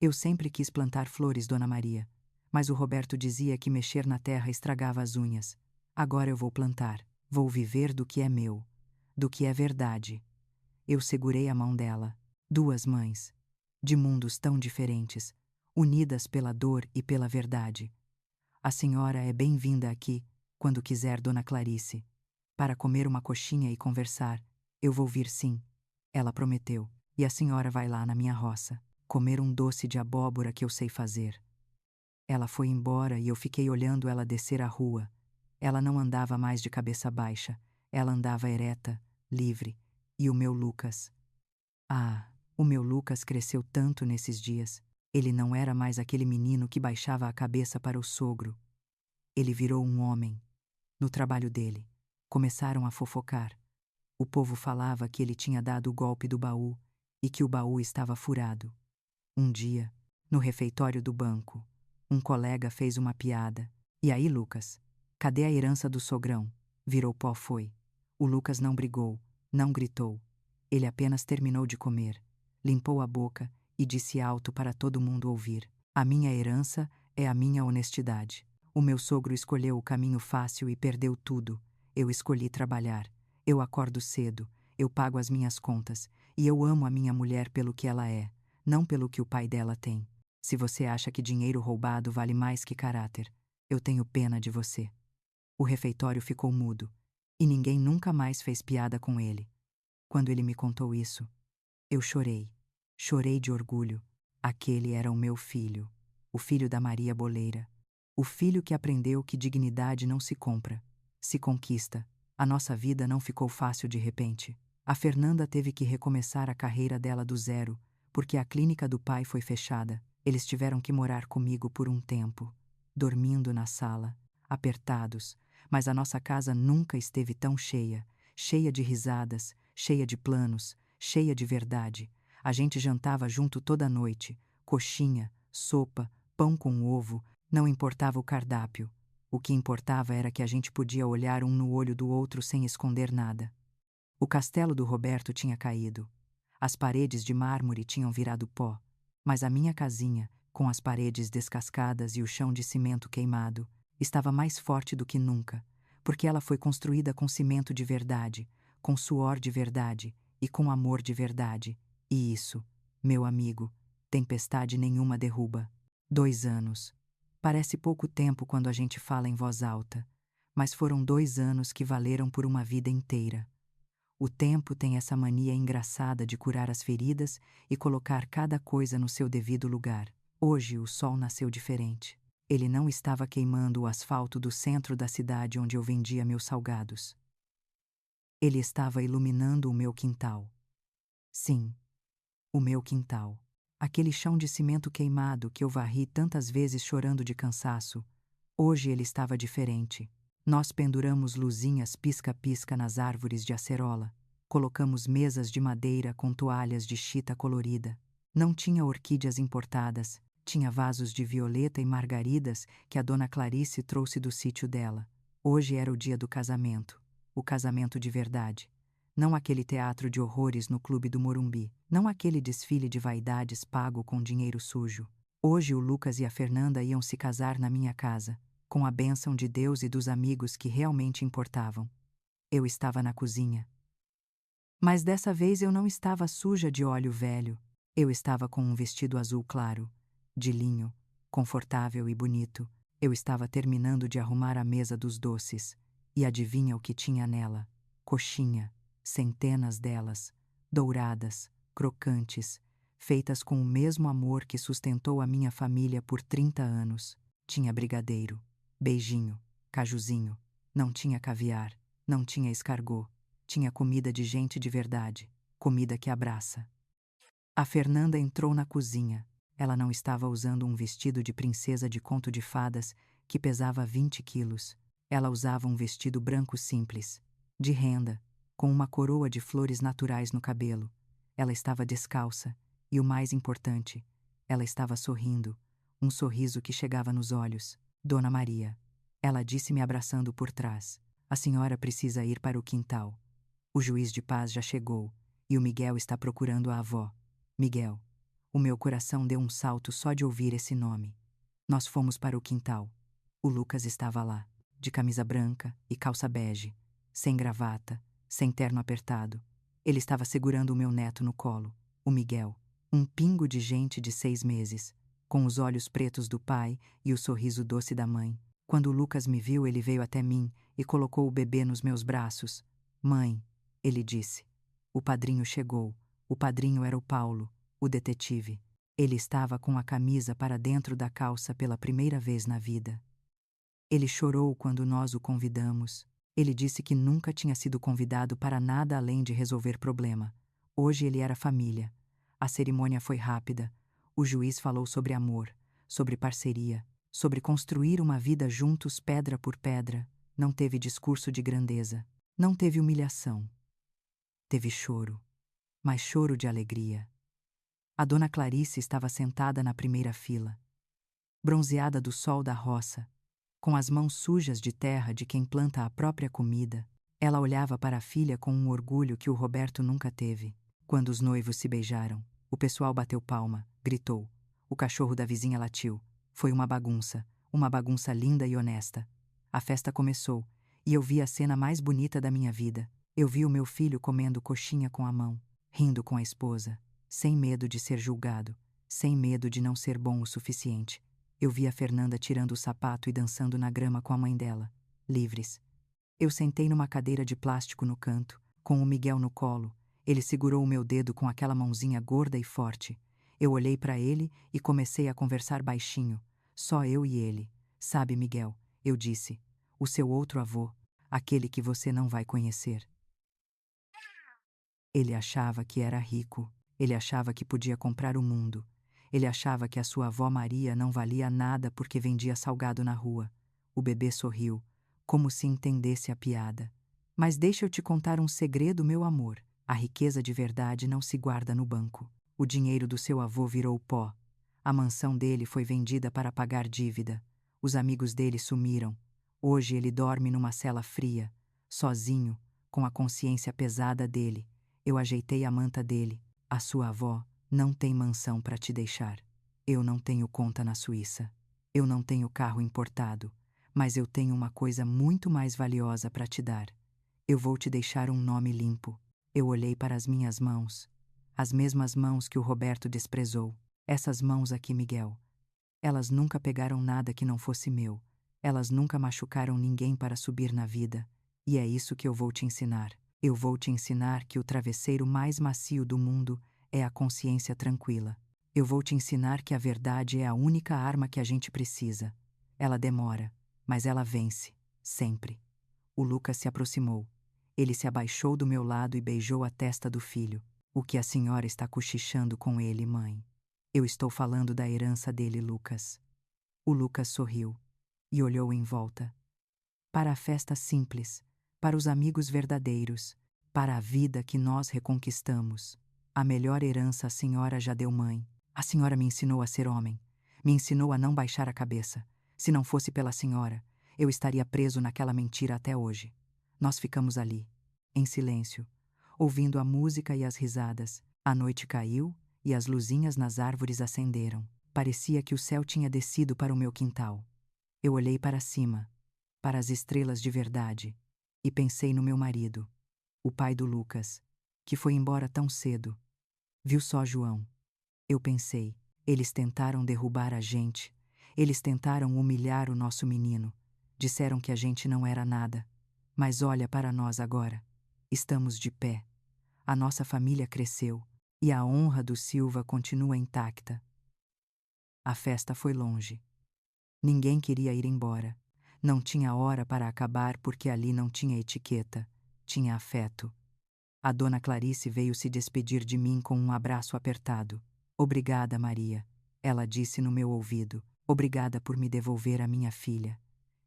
Eu sempre quis plantar flores, Dona Maria, mas o Roberto dizia que mexer na terra estragava as unhas. Agora eu vou plantar, vou viver do que é meu, do que é verdade. Eu segurei a mão dela. 2 mães, de mundos tão diferentes, unidas pela dor e pela verdade. A senhora é bem-vinda aqui, quando quiser, Dona Clarice. Para comer uma coxinha e conversar, eu vou vir sim. Ela prometeu. E a senhora vai lá na minha roça, comer um doce de abóbora que eu sei fazer. Ela foi embora e eu fiquei olhando ela descer a rua. Ela não andava mais de cabeça baixa, ela andava ereta, livre. E o meu Lucas? Ah, o meu Lucas cresceu tanto nesses dias. Ele não era mais aquele menino que baixava a cabeça para o sogro. Ele virou um homem. No trabalho dele, começaram a fofocar. O povo falava que ele tinha dado o golpe do baú e que o baú estava furado. Um dia, no refeitório do banco, um colega fez uma piada. E aí, Lucas? Cadê a herança do sogrão? Virou pó foi. O Lucas não brigou, não gritou. Ele apenas terminou de comer, limpou a boca e disse alto para todo mundo ouvir: a minha herança é a minha honestidade. O meu sogro escolheu o caminho fácil e perdeu tudo. Eu escolhi trabalhar. Eu acordo cedo, eu pago as minhas contas, e eu amo a minha mulher pelo que ela é, não pelo que o pai dela tem. Se você acha que dinheiro roubado vale mais que caráter, eu tenho pena de você. O refeitório ficou mudo, e ninguém nunca mais fez piada com ele. Quando ele me contou isso, eu chorei. Chorei de orgulho. Aquele era o meu filho, o filho da Maria Boleira. O filho que aprendeu que dignidade não se compra, se conquista. A nossa vida não ficou fácil de repente. A Fernanda teve que recomeçar a carreira dela do zero, porque a clínica do pai foi fechada. Eles tiveram que morar comigo por um tempo, dormindo na sala, apertados, mas a nossa casa nunca esteve tão cheia, cheia de risadas, cheia de planos, cheia de verdade. A gente jantava junto toda noite, coxinha, sopa, pão com ovo, não importava o cardápio. O que importava era que a gente podia olhar um no olho do outro sem esconder nada. O castelo do Roberto tinha caído. As paredes de mármore tinham virado pó, mas a minha casinha, com as paredes descascadas e o chão de cimento queimado, estava mais forte do que nunca, porque ela foi construída com cimento de verdade, com suor de verdade e com amor de verdade. E isso, meu amigo, tempestade nenhuma derruba. 2 anos. Parece pouco tempo quando a gente fala em voz alta, mas foram 2 anos que valeram por uma vida inteira. O tempo tem essa mania engraçada de curar as feridas e colocar cada coisa no seu devido lugar. Hoje o sol nasceu diferente. Ele não estava queimando o asfalto do centro da cidade onde eu vendia meus salgados. Ele estava iluminando o meu quintal. Sim, o meu quintal. Aquele chão de cimento queimado que eu varri tantas vezes chorando de cansaço. Hoje ele estava diferente. Nós penduramos luzinhas pisca-pisca nas árvores de acerola. Colocamos mesas de madeira com toalhas de chita colorida. Não tinha orquídeas importadas, tinha vasos de violeta e margaridas que a dona Clarice trouxe do sítio dela. Hoje era o dia do casamento. O casamento de verdade. Não aquele teatro de horrores no Clube do Morumbi. Não aquele desfile de vaidades pago com dinheiro sujo. Hoje o Lucas e a Fernanda iam se casar na minha casa, com a bênção de Deus e dos amigos que realmente importavam. Eu estava na cozinha. Mas dessa vez eu não estava suja de óleo velho. Eu estava com um vestido azul claro, de linho, confortável e bonito. Eu estava terminando de arrumar a mesa dos doces. E adivinha o que tinha nela? Coxinha, centenas delas, douradas, crocantes, feitas com o mesmo amor que sustentou a minha família por 30 anos. Tinha brigadeiro, beijinho, cajuzinho, não tinha caviar, não tinha escargot, tinha comida de gente de verdade, comida que abraça. A Fernanda entrou na cozinha. Ela não estava usando um vestido de princesa de conto de fadas que pesava 20 quilos. Ela usava um vestido branco simples, de renda, com uma coroa de flores naturais no cabelo. Ela estava descalça e, o mais importante, ela estava sorrindo, um sorriso que chegava nos olhos. Dona Maria. Ela disse me abraçando por trás. A senhora precisa ir para o quintal. O juiz de paz já chegou e o Miguel está procurando a avó. Miguel. O meu coração deu um salto só de ouvir esse nome. Nós fomos para o quintal. O Lucas estava lá, de camisa branca e calça bege, sem gravata, sem terno apertado. Ele estava segurando o meu neto no colo, o Miguel, um pingo de gente de 6 meses, com os olhos pretos do pai e o sorriso doce da mãe. Quando o Lucas me viu, ele veio até mim e colocou o bebê nos meus braços. Mãe, ele disse. O padrinho chegou. O padrinho era o Paulo, o detetive. Ele estava com a camisa para dentro da calça pela primeira vez na vida. Ele chorou quando nós o convidamos. Ele disse que nunca tinha sido convidado para nada além de resolver problema. Hoje ele era família. A cerimônia foi rápida. O juiz falou sobre amor, sobre parceria, sobre construir uma vida juntos pedra por pedra. Não teve discurso de grandeza. Não teve humilhação. Teve choro, mas choro de alegria. A dona Clarice estava sentada na primeira fila, bronzeada do sol da roça, com as mãos sujas de terra de quem planta a própria comida. Ela olhava para a filha com um orgulho que o Roberto nunca teve. Quando os noivos se beijaram, o pessoal bateu palma, gritou. O cachorro da vizinha latiu. Foi uma bagunça, uma bagunça linda e honesta. A festa começou, e eu vi a cena mais bonita da minha vida. Eu vi o meu filho comendo coxinha com a mão, rindo com a esposa, sem medo de ser julgado, sem medo de não ser bom o suficiente. Eu vi a Fernanda tirando o sapato e dançando na grama com a mãe dela, livres. Eu sentei numa cadeira de plástico no canto, com o Miguel no colo. Ele segurou o meu dedo com aquela mãozinha gorda e forte. Eu olhei para ele e comecei a conversar baixinho, só eu e ele. Sabe, Miguel, eu disse, o seu outro avô, aquele que você não vai conhecer. Ele achava que era rico, ele achava que podia comprar o mundo. Ele achava que a sua avó Maria não valia nada porque vendia salgado na rua. O bebê sorriu, como se entendesse a piada. Mas deixa eu te contar um segredo, meu amor. A riqueza de verdade não se guarda no banco. O dinheiro do seu avô virou pó. A mansão dele foi vendida para pagar dívida. Os amigos dele sumiram. Hoje ele dorme numa cela fria, sozinho, com a consciência pesada dele. Eu ajeitei a manta dele. A sua avó não tem mansão para te deixar. Eu não tenho conta na Suíça. Eu não tenho carro importado. Mas eu tenho uma coisa muito mais valiosa para te dar. Eu vou te deixar um nome limpo. Eu olhei para as minhas mãos. As mesmas mãos que o Roberto desprezou. Essas mãos aqui, Miguel. Elas nunca pegaram nada que não fosse meu. Elas nunca machucaram ninguém para subir na vida. E é isso que eu vou te ensinar. Eu vou te ensinar que o travesseiro mais macio do mundo é a consciência tranquila. Eu vou te ensinar que a verdade é a única arma que a gente precisa. Ela demora, mas ela vence, sempre. O Lucas se aproximou. Ele se abaixou do meu lado e beijou a testa do filho. O que a senhora está cochichando com ele, mãe? Eu estou falando da herança dele, Lucas. O Lucas sorriu e olhou em volta. Para a festa simples, para os amigos verdadeiros, para a vida que nós reconquistamos. A melhor herança a senhora já deu, mãe. A senhora me ensinou a ser homem. Me ensinou a não baixar a cabeça. Se não fosse pela senhora, eu estaria preso naquela mentira até hoje. Nós ficamos ali, em silêncio, ouvindo a música e as risadas. A noite caiu e as luzinhas nas árvores acenderam. Parecia que o céu tinha descido para o meu quintal. Eu olhei para cima, para as estrelas de verdade, e pensei no meu marido, o pai do Lucas, que foi embora tão cedo. Viu só, João? Eu pensei, eles tentaram derrubar a gente, eles tentaram humilhar o nosso menino, disseram que a gente não era nada. Mas olha para nós agora. Estamos de pé. A nossa família cresceu, e a honra do Silva continua intacta. A festa foi longe. Ninguém queria ir embora. Não tinha hora para acabar porque ali não tinha etiqueta, tinha afeto. A dona Clarice veio se despedir de mim com um abraço apertado. Obrigada, Maria, ela disse no meu ouvido. Obrigada por me devolver a minha filha.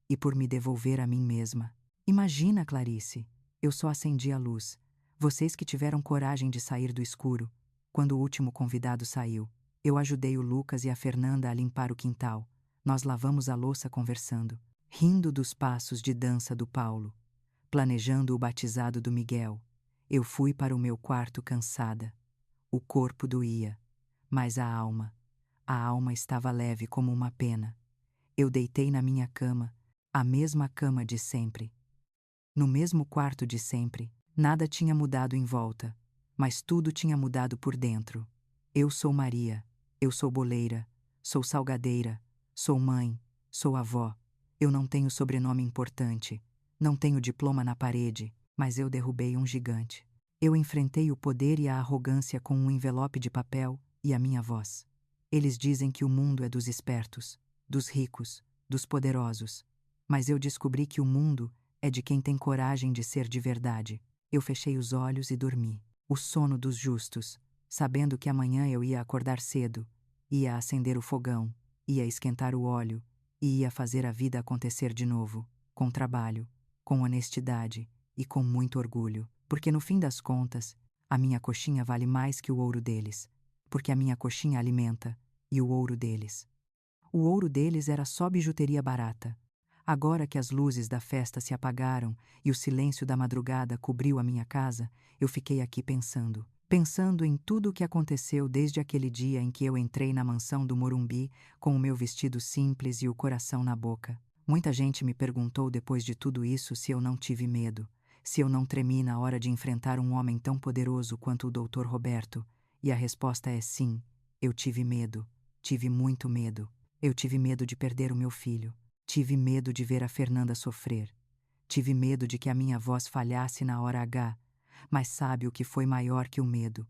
E por me devolver a mim mesma. Imagina, Clarice, eu só acendi a luz. Vocês que tiveram coragem de sair do escuro. Quando o último convidado saiu, eu ajudei o Lucas e a Fernanda a limpar o quintal. Nós lavamos a louça conversando, rindo dos passos de dança do Paulo, planejando o batizado do Miguel. Eu fui para o meu quarto cansada. O corpo doía, mas a alma estava leve como uma pena. Eu deitei na minha cama, a mesma cama de sempre. No mesmo quarto de sempre, nada tinha mudado em volta, mas tudo tinha mudado por dentro. Eu sou Maria, eu sou boleira, sou salgadeira, sou mãe, sou avó. Eu não tenho sobrenome importante, não tenho diploma na parede, mas eu derrubei um gigante. Eu enfrentei o poder e a arrogância com um envelope de papel e a minha voz. Eles dizem que o mundo é dos espertos, dos ricos, dos poderosos. Mas eu descobri que o mundo é de quem tem coragem de ser de verdade. Eu fechei os olhos e dormi. O sono dos justos, sabendo que amanhã eu ia acordar cedo, ia acender o fogão, ia esquentar o óleo e ia fazer a vida acontecer de novo, com trabalho, com honestidade e com muito orgulho. Porque no fim das contas, a minha coxinha vale mais que o ouro deles. Porque a minha coxinha alimenta e o ouro deles. O ouro deles era só bijuteria barata. Agora que as luzes da festa se apagaram e o silêncio da madrugada cobriu a minha casa, eu fiquei aqui pensando. pensando em tudo o que aconteceu desde aquele dia em que eu entrei na mansão do Morumbi com o meu vestido simples e o coração na boca. Muita gente me perguntou depois de tudo isso se eu não tive medo, se eu não tremi na hora de enfrentar um homem tão poderoso quanto o Dr. Roberto, e a resposta é sim, eu tive medo, tive muito medo. Eu tive medo de perder o meu filho, tive medo de ver a Fernanda sofrer, tive medo de que a minha voz falhasse na hora H, mas sabe o que foi maior que o medo?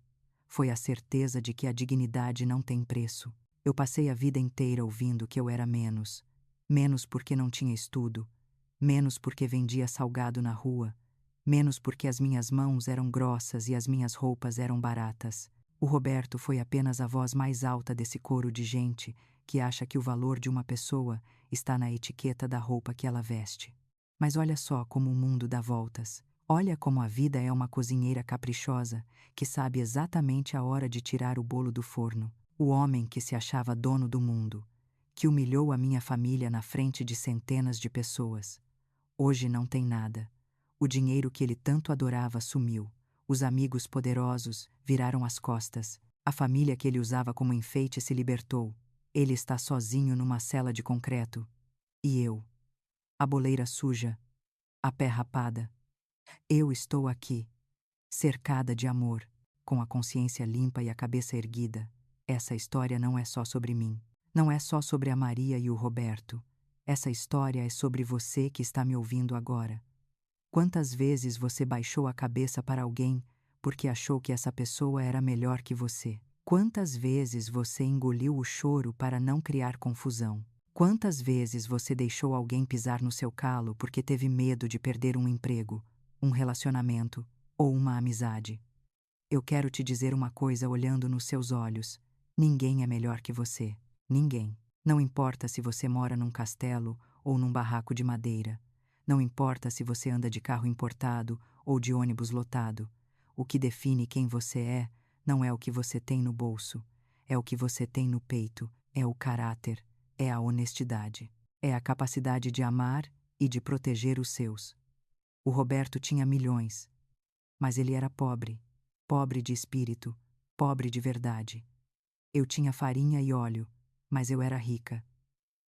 Foi a certeza de que a dignidade não tem preço. Eu passei a vida inteira ouvindo que eu era menos. Menos porque não tinha estudo, menos porque vendia salgado na rua, menos porque as minhas mãos eram grossas e as minhas roupas eram baratas. O Roberto foi apenas a voz mais alta desse coro de gente que acha que o valor de uma pessoa está na etiqueta da roupa que ela veste. Mas olha só como o mundo dá voltas. Olha como a vida é uma cozinheira caprichosa que sabe exatamente a hora de tirar o bolo do forno. O homem que se achava dono do mundo, que humilhou a minha família na frente de centenas de pessoas. Hoje não tem nada. O dinheiro que ele tanto adorava sumiu. Os amigos poderosos viraram as costas. A família que ele usava como enfeite se libertou. Ele está sozinho numa cela de concreto. E eu? A boleira suja. A pé rapada. Eu estou aqui, cercada de amor, com a consciência limpa e a cabeça erguida. Essa história não é só sobre mim. Não é só sobre a Maria e o Roberto. Essa história é sobre você que está me ouvindo agora. Quantas vezes você baixou a cabeça para alguém porque achou que essa pessoa era melhor que você? Quantas vezes você engoliu o choro para não criar confusão? Quantas vezes você deixou alguém pisar no seu calo porque teve medo de perder um emprego, um relacionamento ou uma amizade? Eu quero te dizer uma coisa olhando nos seus olhos. Ninguém é melhor que você. Ninguém. Não importa se você mora num castelo ou num barraco de madeira. Não importa se você anda de carro importado ou de ônibus lotado. O que define quem você é não é o que você tem no bolso. É o que você tem no peito. É o caráter. É a honestidade. É a capacidade de amar e de proteger os seus. O Roberto tinha milhões, mas ele era pobre. Pobre de espírito, pobre de verdade. Eu tinha farinha e óleo, mas eu era rica.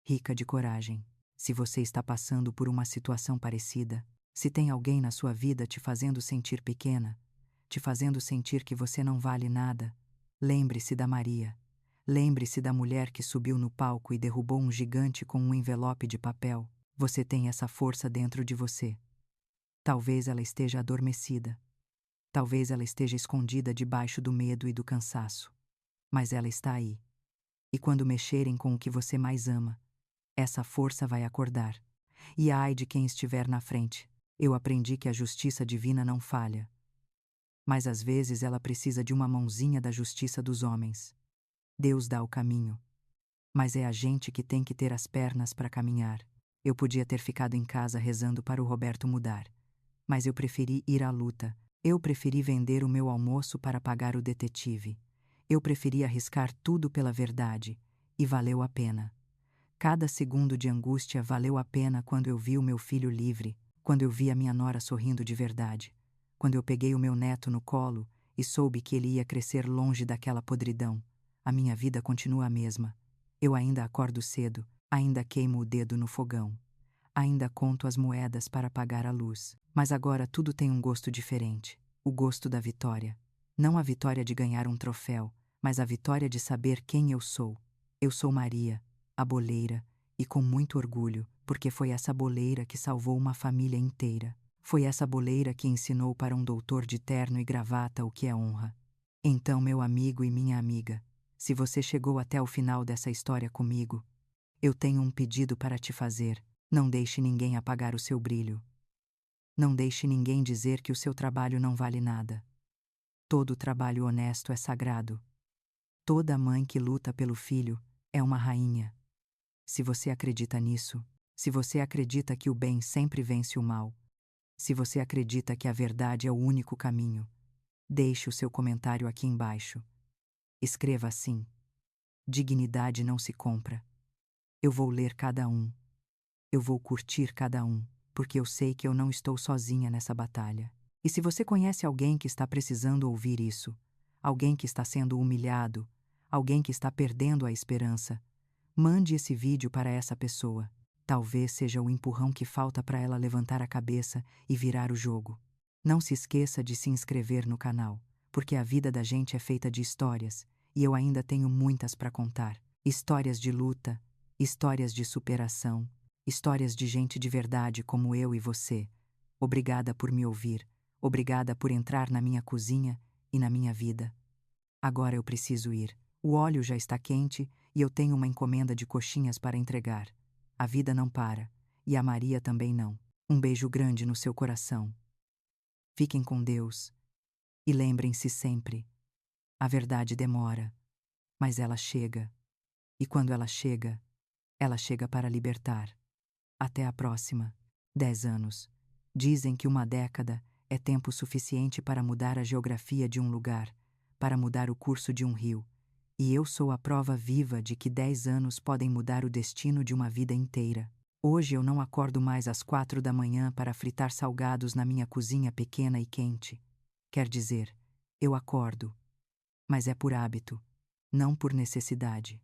Rica de coragem. Se você está passando por uma situação parecida, se tem alguém na sua vida te fazendo sentir pequena, te fazendo sentir que você não vale nada, lembre-se da Maria. Lembre-se da mulher que subiu no palco e derrubou um gigante com um envelope de papel. Você tem essa força dentro de você. Talvez ela esteja adormecida. Talvez ela esteja escondida debaixo do medo e do cansaço. Mas ela está aí. E quando mexerem com o que você mais ama, essa força vai acordar. E ai de quem estiver na frente. Eu aprendi que a justiça divina não falha. Mas às vezes ela precisa de uma mãozinha da justiça dos homens. Deus dá o caminho. Mas é a gente que tem que ter as pernas para caminhar. Eu podia ter ficado em casa rezando para o Roberto mudar. Mas eu preferi ir à luta. Eu preferi vender o meu almoço para pagar o detetive. Eu preferi arriscar tudo pela verdade. E valeu a pena. Cada segundo de angústia valeu a pena quando eu vi o meu filho livre, quando eu vi a minha nora sorrindo de verdade, quando eu peguei o meu neto no colo e soube que ele ia crescer longe daquela podridão. A minha vida continua a mesma. Eu ainda acordo cedo, ainda queimo o dedo no fogão. Ainda conto as moedas para pagar a luz. Mas agora tudo tem um gosto diferente. O gosto da vitória. Não a vitória de ganhar um troféu, mas a vitória de saber quem eu sou. Eu sou Maria, a boleira, e com muito orgulho, porque foi essa boleira que salvou uma família inteira. Foi essa boleira que ensinou para um doutor de terno e gravata o que é honra. Então, meu amigo e minha amiga, se você chegou até o final dessa história comigo, eu tenho um pedido para te fazer. Não deixe ninguém apagar o seu brilho. Não deixe ninguém dizer que o seu trabalho não vale nada. Todo trabalho honesto é sagrado. Toda mãe que luta pelo filho é uma rainha. Se você acredita nisso, se você acredita que o bem sempre vence o mal, se você acredita que a verdade é o único caminho, deixe o seu comentário aqui embaixo. Escreva assim: dignidade não se compra. Eu vou ler cada um. Eu vou curtir cada um, porque eu sei que eu não estou sozinha nessa batalha. E se você conhece alguém que está precisando ouvir isso, alguém que está sendo humilhado, alguém que está perdendo a esperança. Mande esse vídeo para essa pessoa. Talvez seja o empurrão que falta para ela levantar a cabeça e virar o jogo. Não se esqueça de se inscrever no canal, porque a vida da gente é feita de histórias, e eu ainda tenho muitas para contar. Histórias de luta, histórias de superação, histórias de gente de verdade como eu e você. Obrigada por me ouvir, obrigada por entrar na minha cozinha e na minha vida. Agora eu preciso ir. O óleo já está quente e eu tenho uma encomenda de coxinhas para entregar. A vida não para, e a Maria também não. Um beijo grande no seu coração. Fiquem com Deus. E lembrem-se sempre: a verdade demora, mas ela chega. E quando ela chega para libertar. Até a próxima. 10 anos. Dizem que uma década é tempo suficiente para mudar a geografia de um lugar, para mudar o curso de um rio. E eu sou a prova viva de que 10 anos podem mudar o destino de uma vida inteira. Hoje eu não acordo mais às 4 da manhã para fritar salgados na minha cozinha pequena e quente. Quer dizer, eu acordo, mas é por hábito, não por necessidade.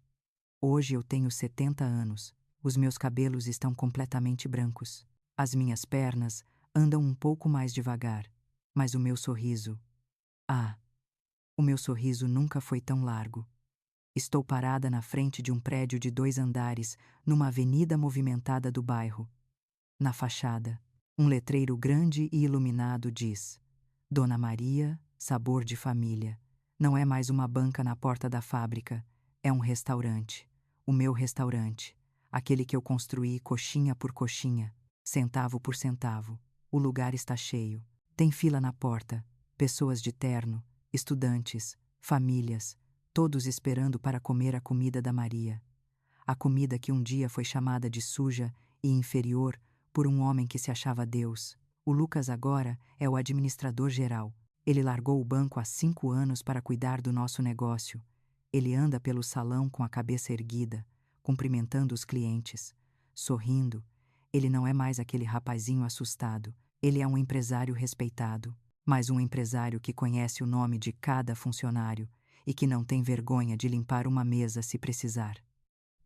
Hoje eu tenho 70 anos, os meus cabelos estão completamente brancos, as minhas pernas andam um pouco mais devagar, mas o meu sorriso... o meu sorriso nunca foi tão largo. Estou parada na frente de um prédio de 2 andares, numa avenida movimentada do bairro. Na fachada, um letreiro grande e iluminado diz: Dona Maria, sabor de família. Não é mais uma banca na porta da fábrica, é um restaurante. O meu restaurante, aquele que eu construí coxinha por coxinha, centavo por centavo. O lugar está cheio. Tem fila na porta, pessoas de terno, estudantes, famílias, todos esperando para comer a comida da Maria. A comida que um dia foi chamada de suja e inferior por um homem que se achava Deus. O Lucas agora é o administrador-geral. Ele largou o banco há 5 anos para cuidar do nosso negócio. Ele anda pelo salão com a cabeça erguida, cumprimentando os clientes, sorrindo. Ele não é mais aquele rapazinho assustado. Ele é um empresário respeitado, mas um empresário que conhece o nome de cada funcionário e que não tem vergonha de limpar uma mesa se precisar.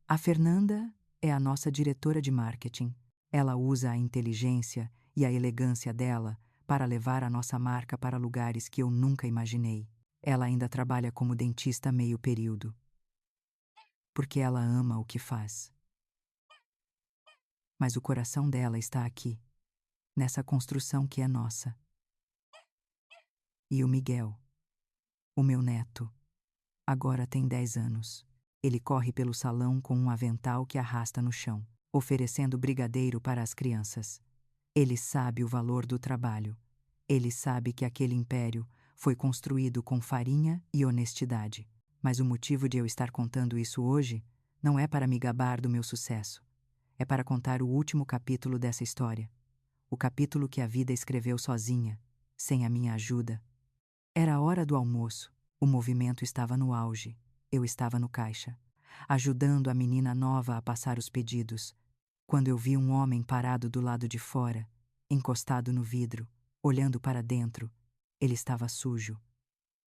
A Fernanda é a nossa diretora de marketing. Ela usa a inteligência e a elegância dela para levar a nossa marca para lugares que eu nunca imaginei. Ela ainda trabalha como dentista meio período, porque ela ama o que faz. Mas o coração dela está aqui, nessa construção que é nossa. E o Miguel, o meu neto, agora tem 10 anos. Ele corre pelo salão com um avental que arrasta no chão, oferecendo brigadeiro para as crianças. Ele sabe o valor do trabalho. Ele sabe que aquele império foi construído com farinha e honestidade. Mas o motivo de eu estar contando isso hoje não é para me gabar do meu sucesso. É para contar o último capítulo dessa história. O capítulo que a vida escreveu sozinha, sem a minha ajuda. Era a hora do almoço. O movimento estava no auge. Eu estava no caixa, ajudando a menina nova a passar os pedidos, quando eu vi um homem parado do lado de fora, encostado no vidro, olhando para dentro. Ele estava sujo.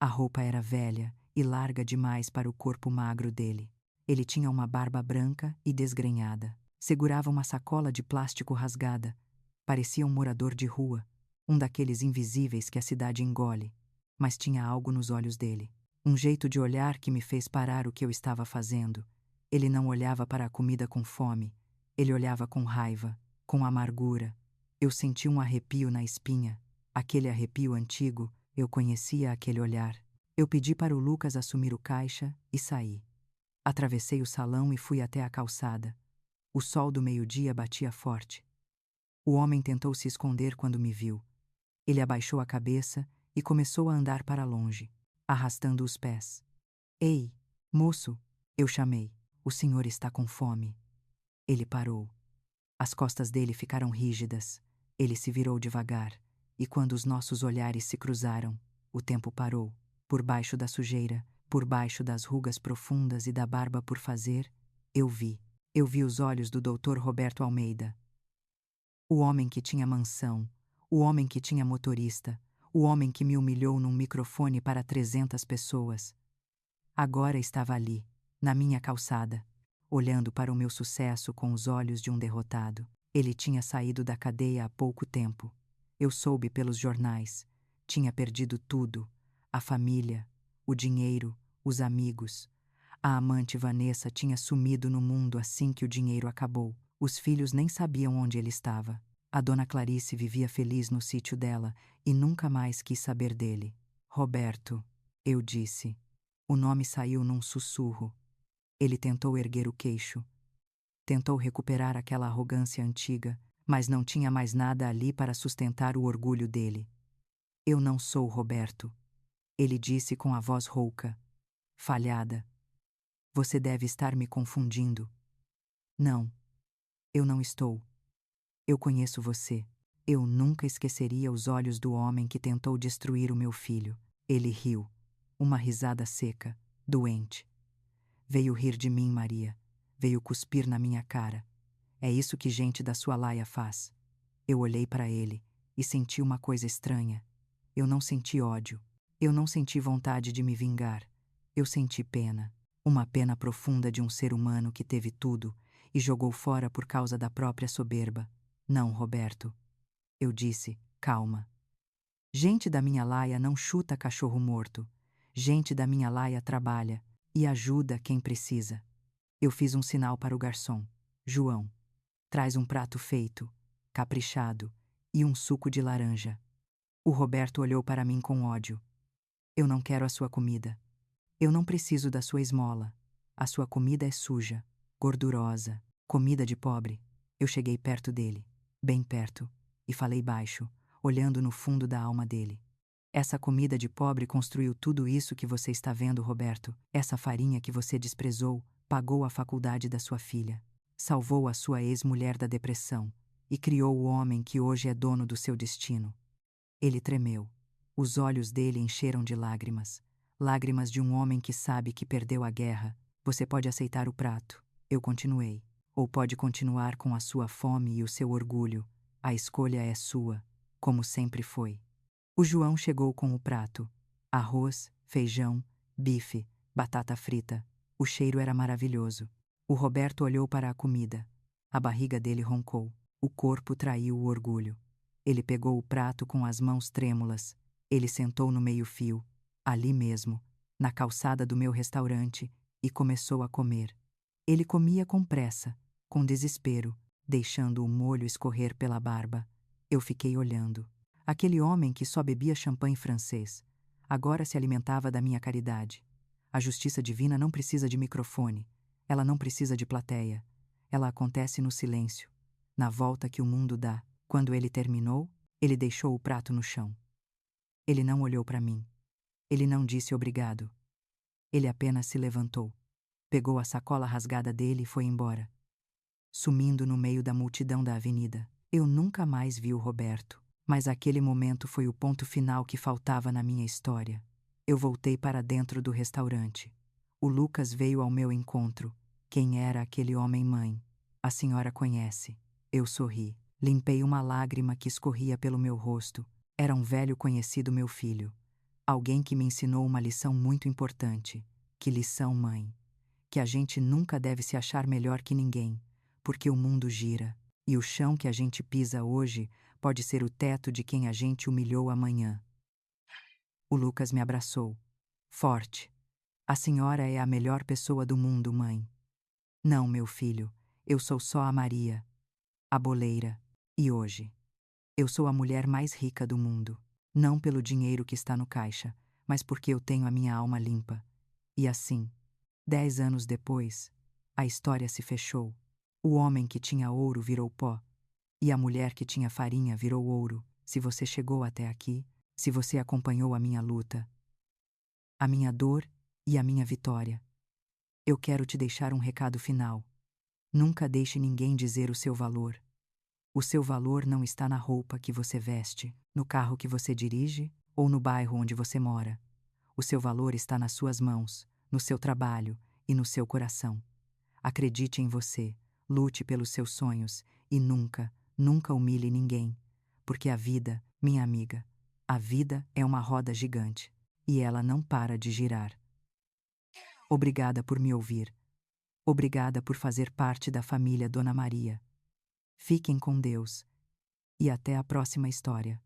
A roupa era velha e larga demais para o corpo magro dele. Ele tinha uma barba branca e desgrenhada. Segurava uma sacola de plástico rasgada. Parecia um morador de rua, um daqueles invisíveis que a cidade engole, mas tinha algo nos olhos dele. Um jeito de olhar que me fez parar o que eu estava fazendo. Ele não olhava para a comida com fome. Ele olhava com raiva, com amargura. Eu senti um arrepio na espinha. Aquele arrepio antigo, eu conhecia aquele olhar. Eu pedi para o Lucas assumir o caixa e saí. Atravessei o salão e fui até a calçada. O sol do meio-dia batia forte. O homem tentou se esconder quando me viu. Ele abaixou a cabeça e começou a andar para longe, arrastando os pés. Ei, moço, eu chamei. O senhor está com fome. Ele parou. As costas dele ficaram rígidas. Ele se virou devagar, e quando os nossos olhares se cruzaram, o tempo parou. Por baixo da sujeira, por baixo das rugas profundas e da barba por fazer, eu vi. Eu vi os olhos do Dr. Roberto Almeida. O homem que tinha mansão, o homem que tinha motorista, o homem que me humilhou num microfone para 300 pessoas. Agora estava ali, na minha calçada, olhando para o meu sucesso com os olhos de um derrotado. Ele tinha saído da cadeia há pouco tempo. Eu soube pelos jornais. Tinha perdido tudo: a família, o dinheiro, os amigos. A amante Vanessa tinha sumido no mundo assim que o dinheiro acabou. Os filhos nem sabiam onde ele estava. A dona Clarice vivia feliz no sítio dela e nunca mais quis saber dele. Roberto, eu disse. O nome saiu num sussurro. Ele tentou erguer o queixo. Tentou recuperar aquela arrogância antiga, mas não tinha mais nada ali para sustentar o orgulho dele. Eu não sou Roberto, ele disse com a voz rouca, falhada. Você deve estar me confundindo. Não, eu não estou. Eu conheço você. Eu nunca esqueceria os olhos do homem que tentou destruir o meu filho. Ele riu. Uma risada seca, doente. Veio rir de mim, Maria. Veio cuspir na minha cara. É isso que gente da sua laia faz. Eu olhei para ele e senti uma coisa estranha. Eu não senti ódio. Eu não senti vontade de me vingar. Eu senti pena. Uma pena profunda de um ser humano que teve tudo e jogou fora por causa da própria soberba. Não, Roberto. Eu disse, calma. Gente da minha laia não chuta cachorro morto. Gente da minha laia trabalha e ajuda quem precisa. Eu fiz um sinal para o garçom. João, traz um prato feito, caprichado, e um suco de laranja. O Roberto olhou para mim com ódio. Eu não quero a sua comida. Eu não preciso da sua esmola. A sua comida é suja, gordurosa, comida de pobre. Eu cheguei perto dele, bem perto, e falei baixo, olhando no fundo da alma dele. Essa comida de pobre construiu tudo isso que você está vendo, Roberto. Essa farinha que você desprezou pagou a faculdade da sua filha, salvou a sua ex-mulher da depressão e criou o homem que hoje é dono do seu destino. Ele tremeu. Os olhos dele encheram de lágrimas. Lágrimas de um homem que sabe que perdeu a guerra. Você pode aceitar o prato. Eu continuei. Ou pode continuar com a sua fome e o seu orgulho. A escolha é sua, como sempre foi. O João chegou com o prato. Arroz, feijão, bife, batata frita. O cheiro era maravilhoso. O Roberto olhou para a comida. A barriga dele roncou. O corpo traiu o orgulho. Ele pegou o prato com as mãos trêmulas. Ele sentou no meio-fio, ali mesmo, na calçada do meu restaurante, e começou a comer. Ele comia com pressa, com desespero, deixando o molho escorrer pela barba. Eu fiquei olhando. Aquele homem que só bebia champanhe francês, agora se alimentava da minha caridade. A justiça divina não precisa de microfone. Ela não precisa de plateia. Ela acontece no silêncio, na volta que o mundo dá. Quando ele terminou, ele deixou o prato no chão. Ele não olhou para mim. Ele não disse obrigado. Ele apenas se levantou, pegou a sacola rasgada dele e foi embora, sumindo no meio da multidão da avenida. Eu nunca mais vi o Roberto, mas aquele momento foi o ponto final que faltava na minha história. Eu voltei para dentro do restaurante. O Lucas veio ao meu encontro. Quem era aquele homem-mãe? A senhora conhece. Eu sorri. Limpei uma lágrima que escorria pelo meu rosto. Era um velho conhecido, meu filho. Alguém que me ensinou uma lição muito importante. Que lição, mãe? Que a gente nunca deve se achar melhor que ninguém, porque o mundo gira, e o chão que a gente pisa hoje pode ser o teto de quem a gente humilhou amanhã. O Lucas me abraçou. Forte. A senhora é a melhor pessoa do mundo, mãe. Não, meu filho, eu sou só a Maria, a boleira. E hoje, eu sou a mulher mais rica do mundo, não pelo dinheiro que está no caixa, mas porque eu tenho a minha alma limpa. E assim, 10 anos depois, a história se fechou. O homem que tinha ouro virou pó, e a mulher que tinha farinha virou ouro. Se você chegou até aqui, se você acompanhou a minha luta, a minha dor e a minha vitória, eu quero te deixar um recado final. Nunca deixe ninguém dizer o seu valor. O seu valor não está na roupa que você veste, no carro que você dirige ou no bairro onde você mora. O seu valor está nas suas mãos, no seu trabalho e no seu coração. Acredite em você, lute pelos seus sonhos e nunca, nunca humilhe ninguém, porque a vida, minha amiga, A vida é uma roda gigante, e ela não para de girar. Obrigada por me ouvir. Obrigada por fazer parte da família Dona Maria. Fiquem com Deus. E até a próxima história.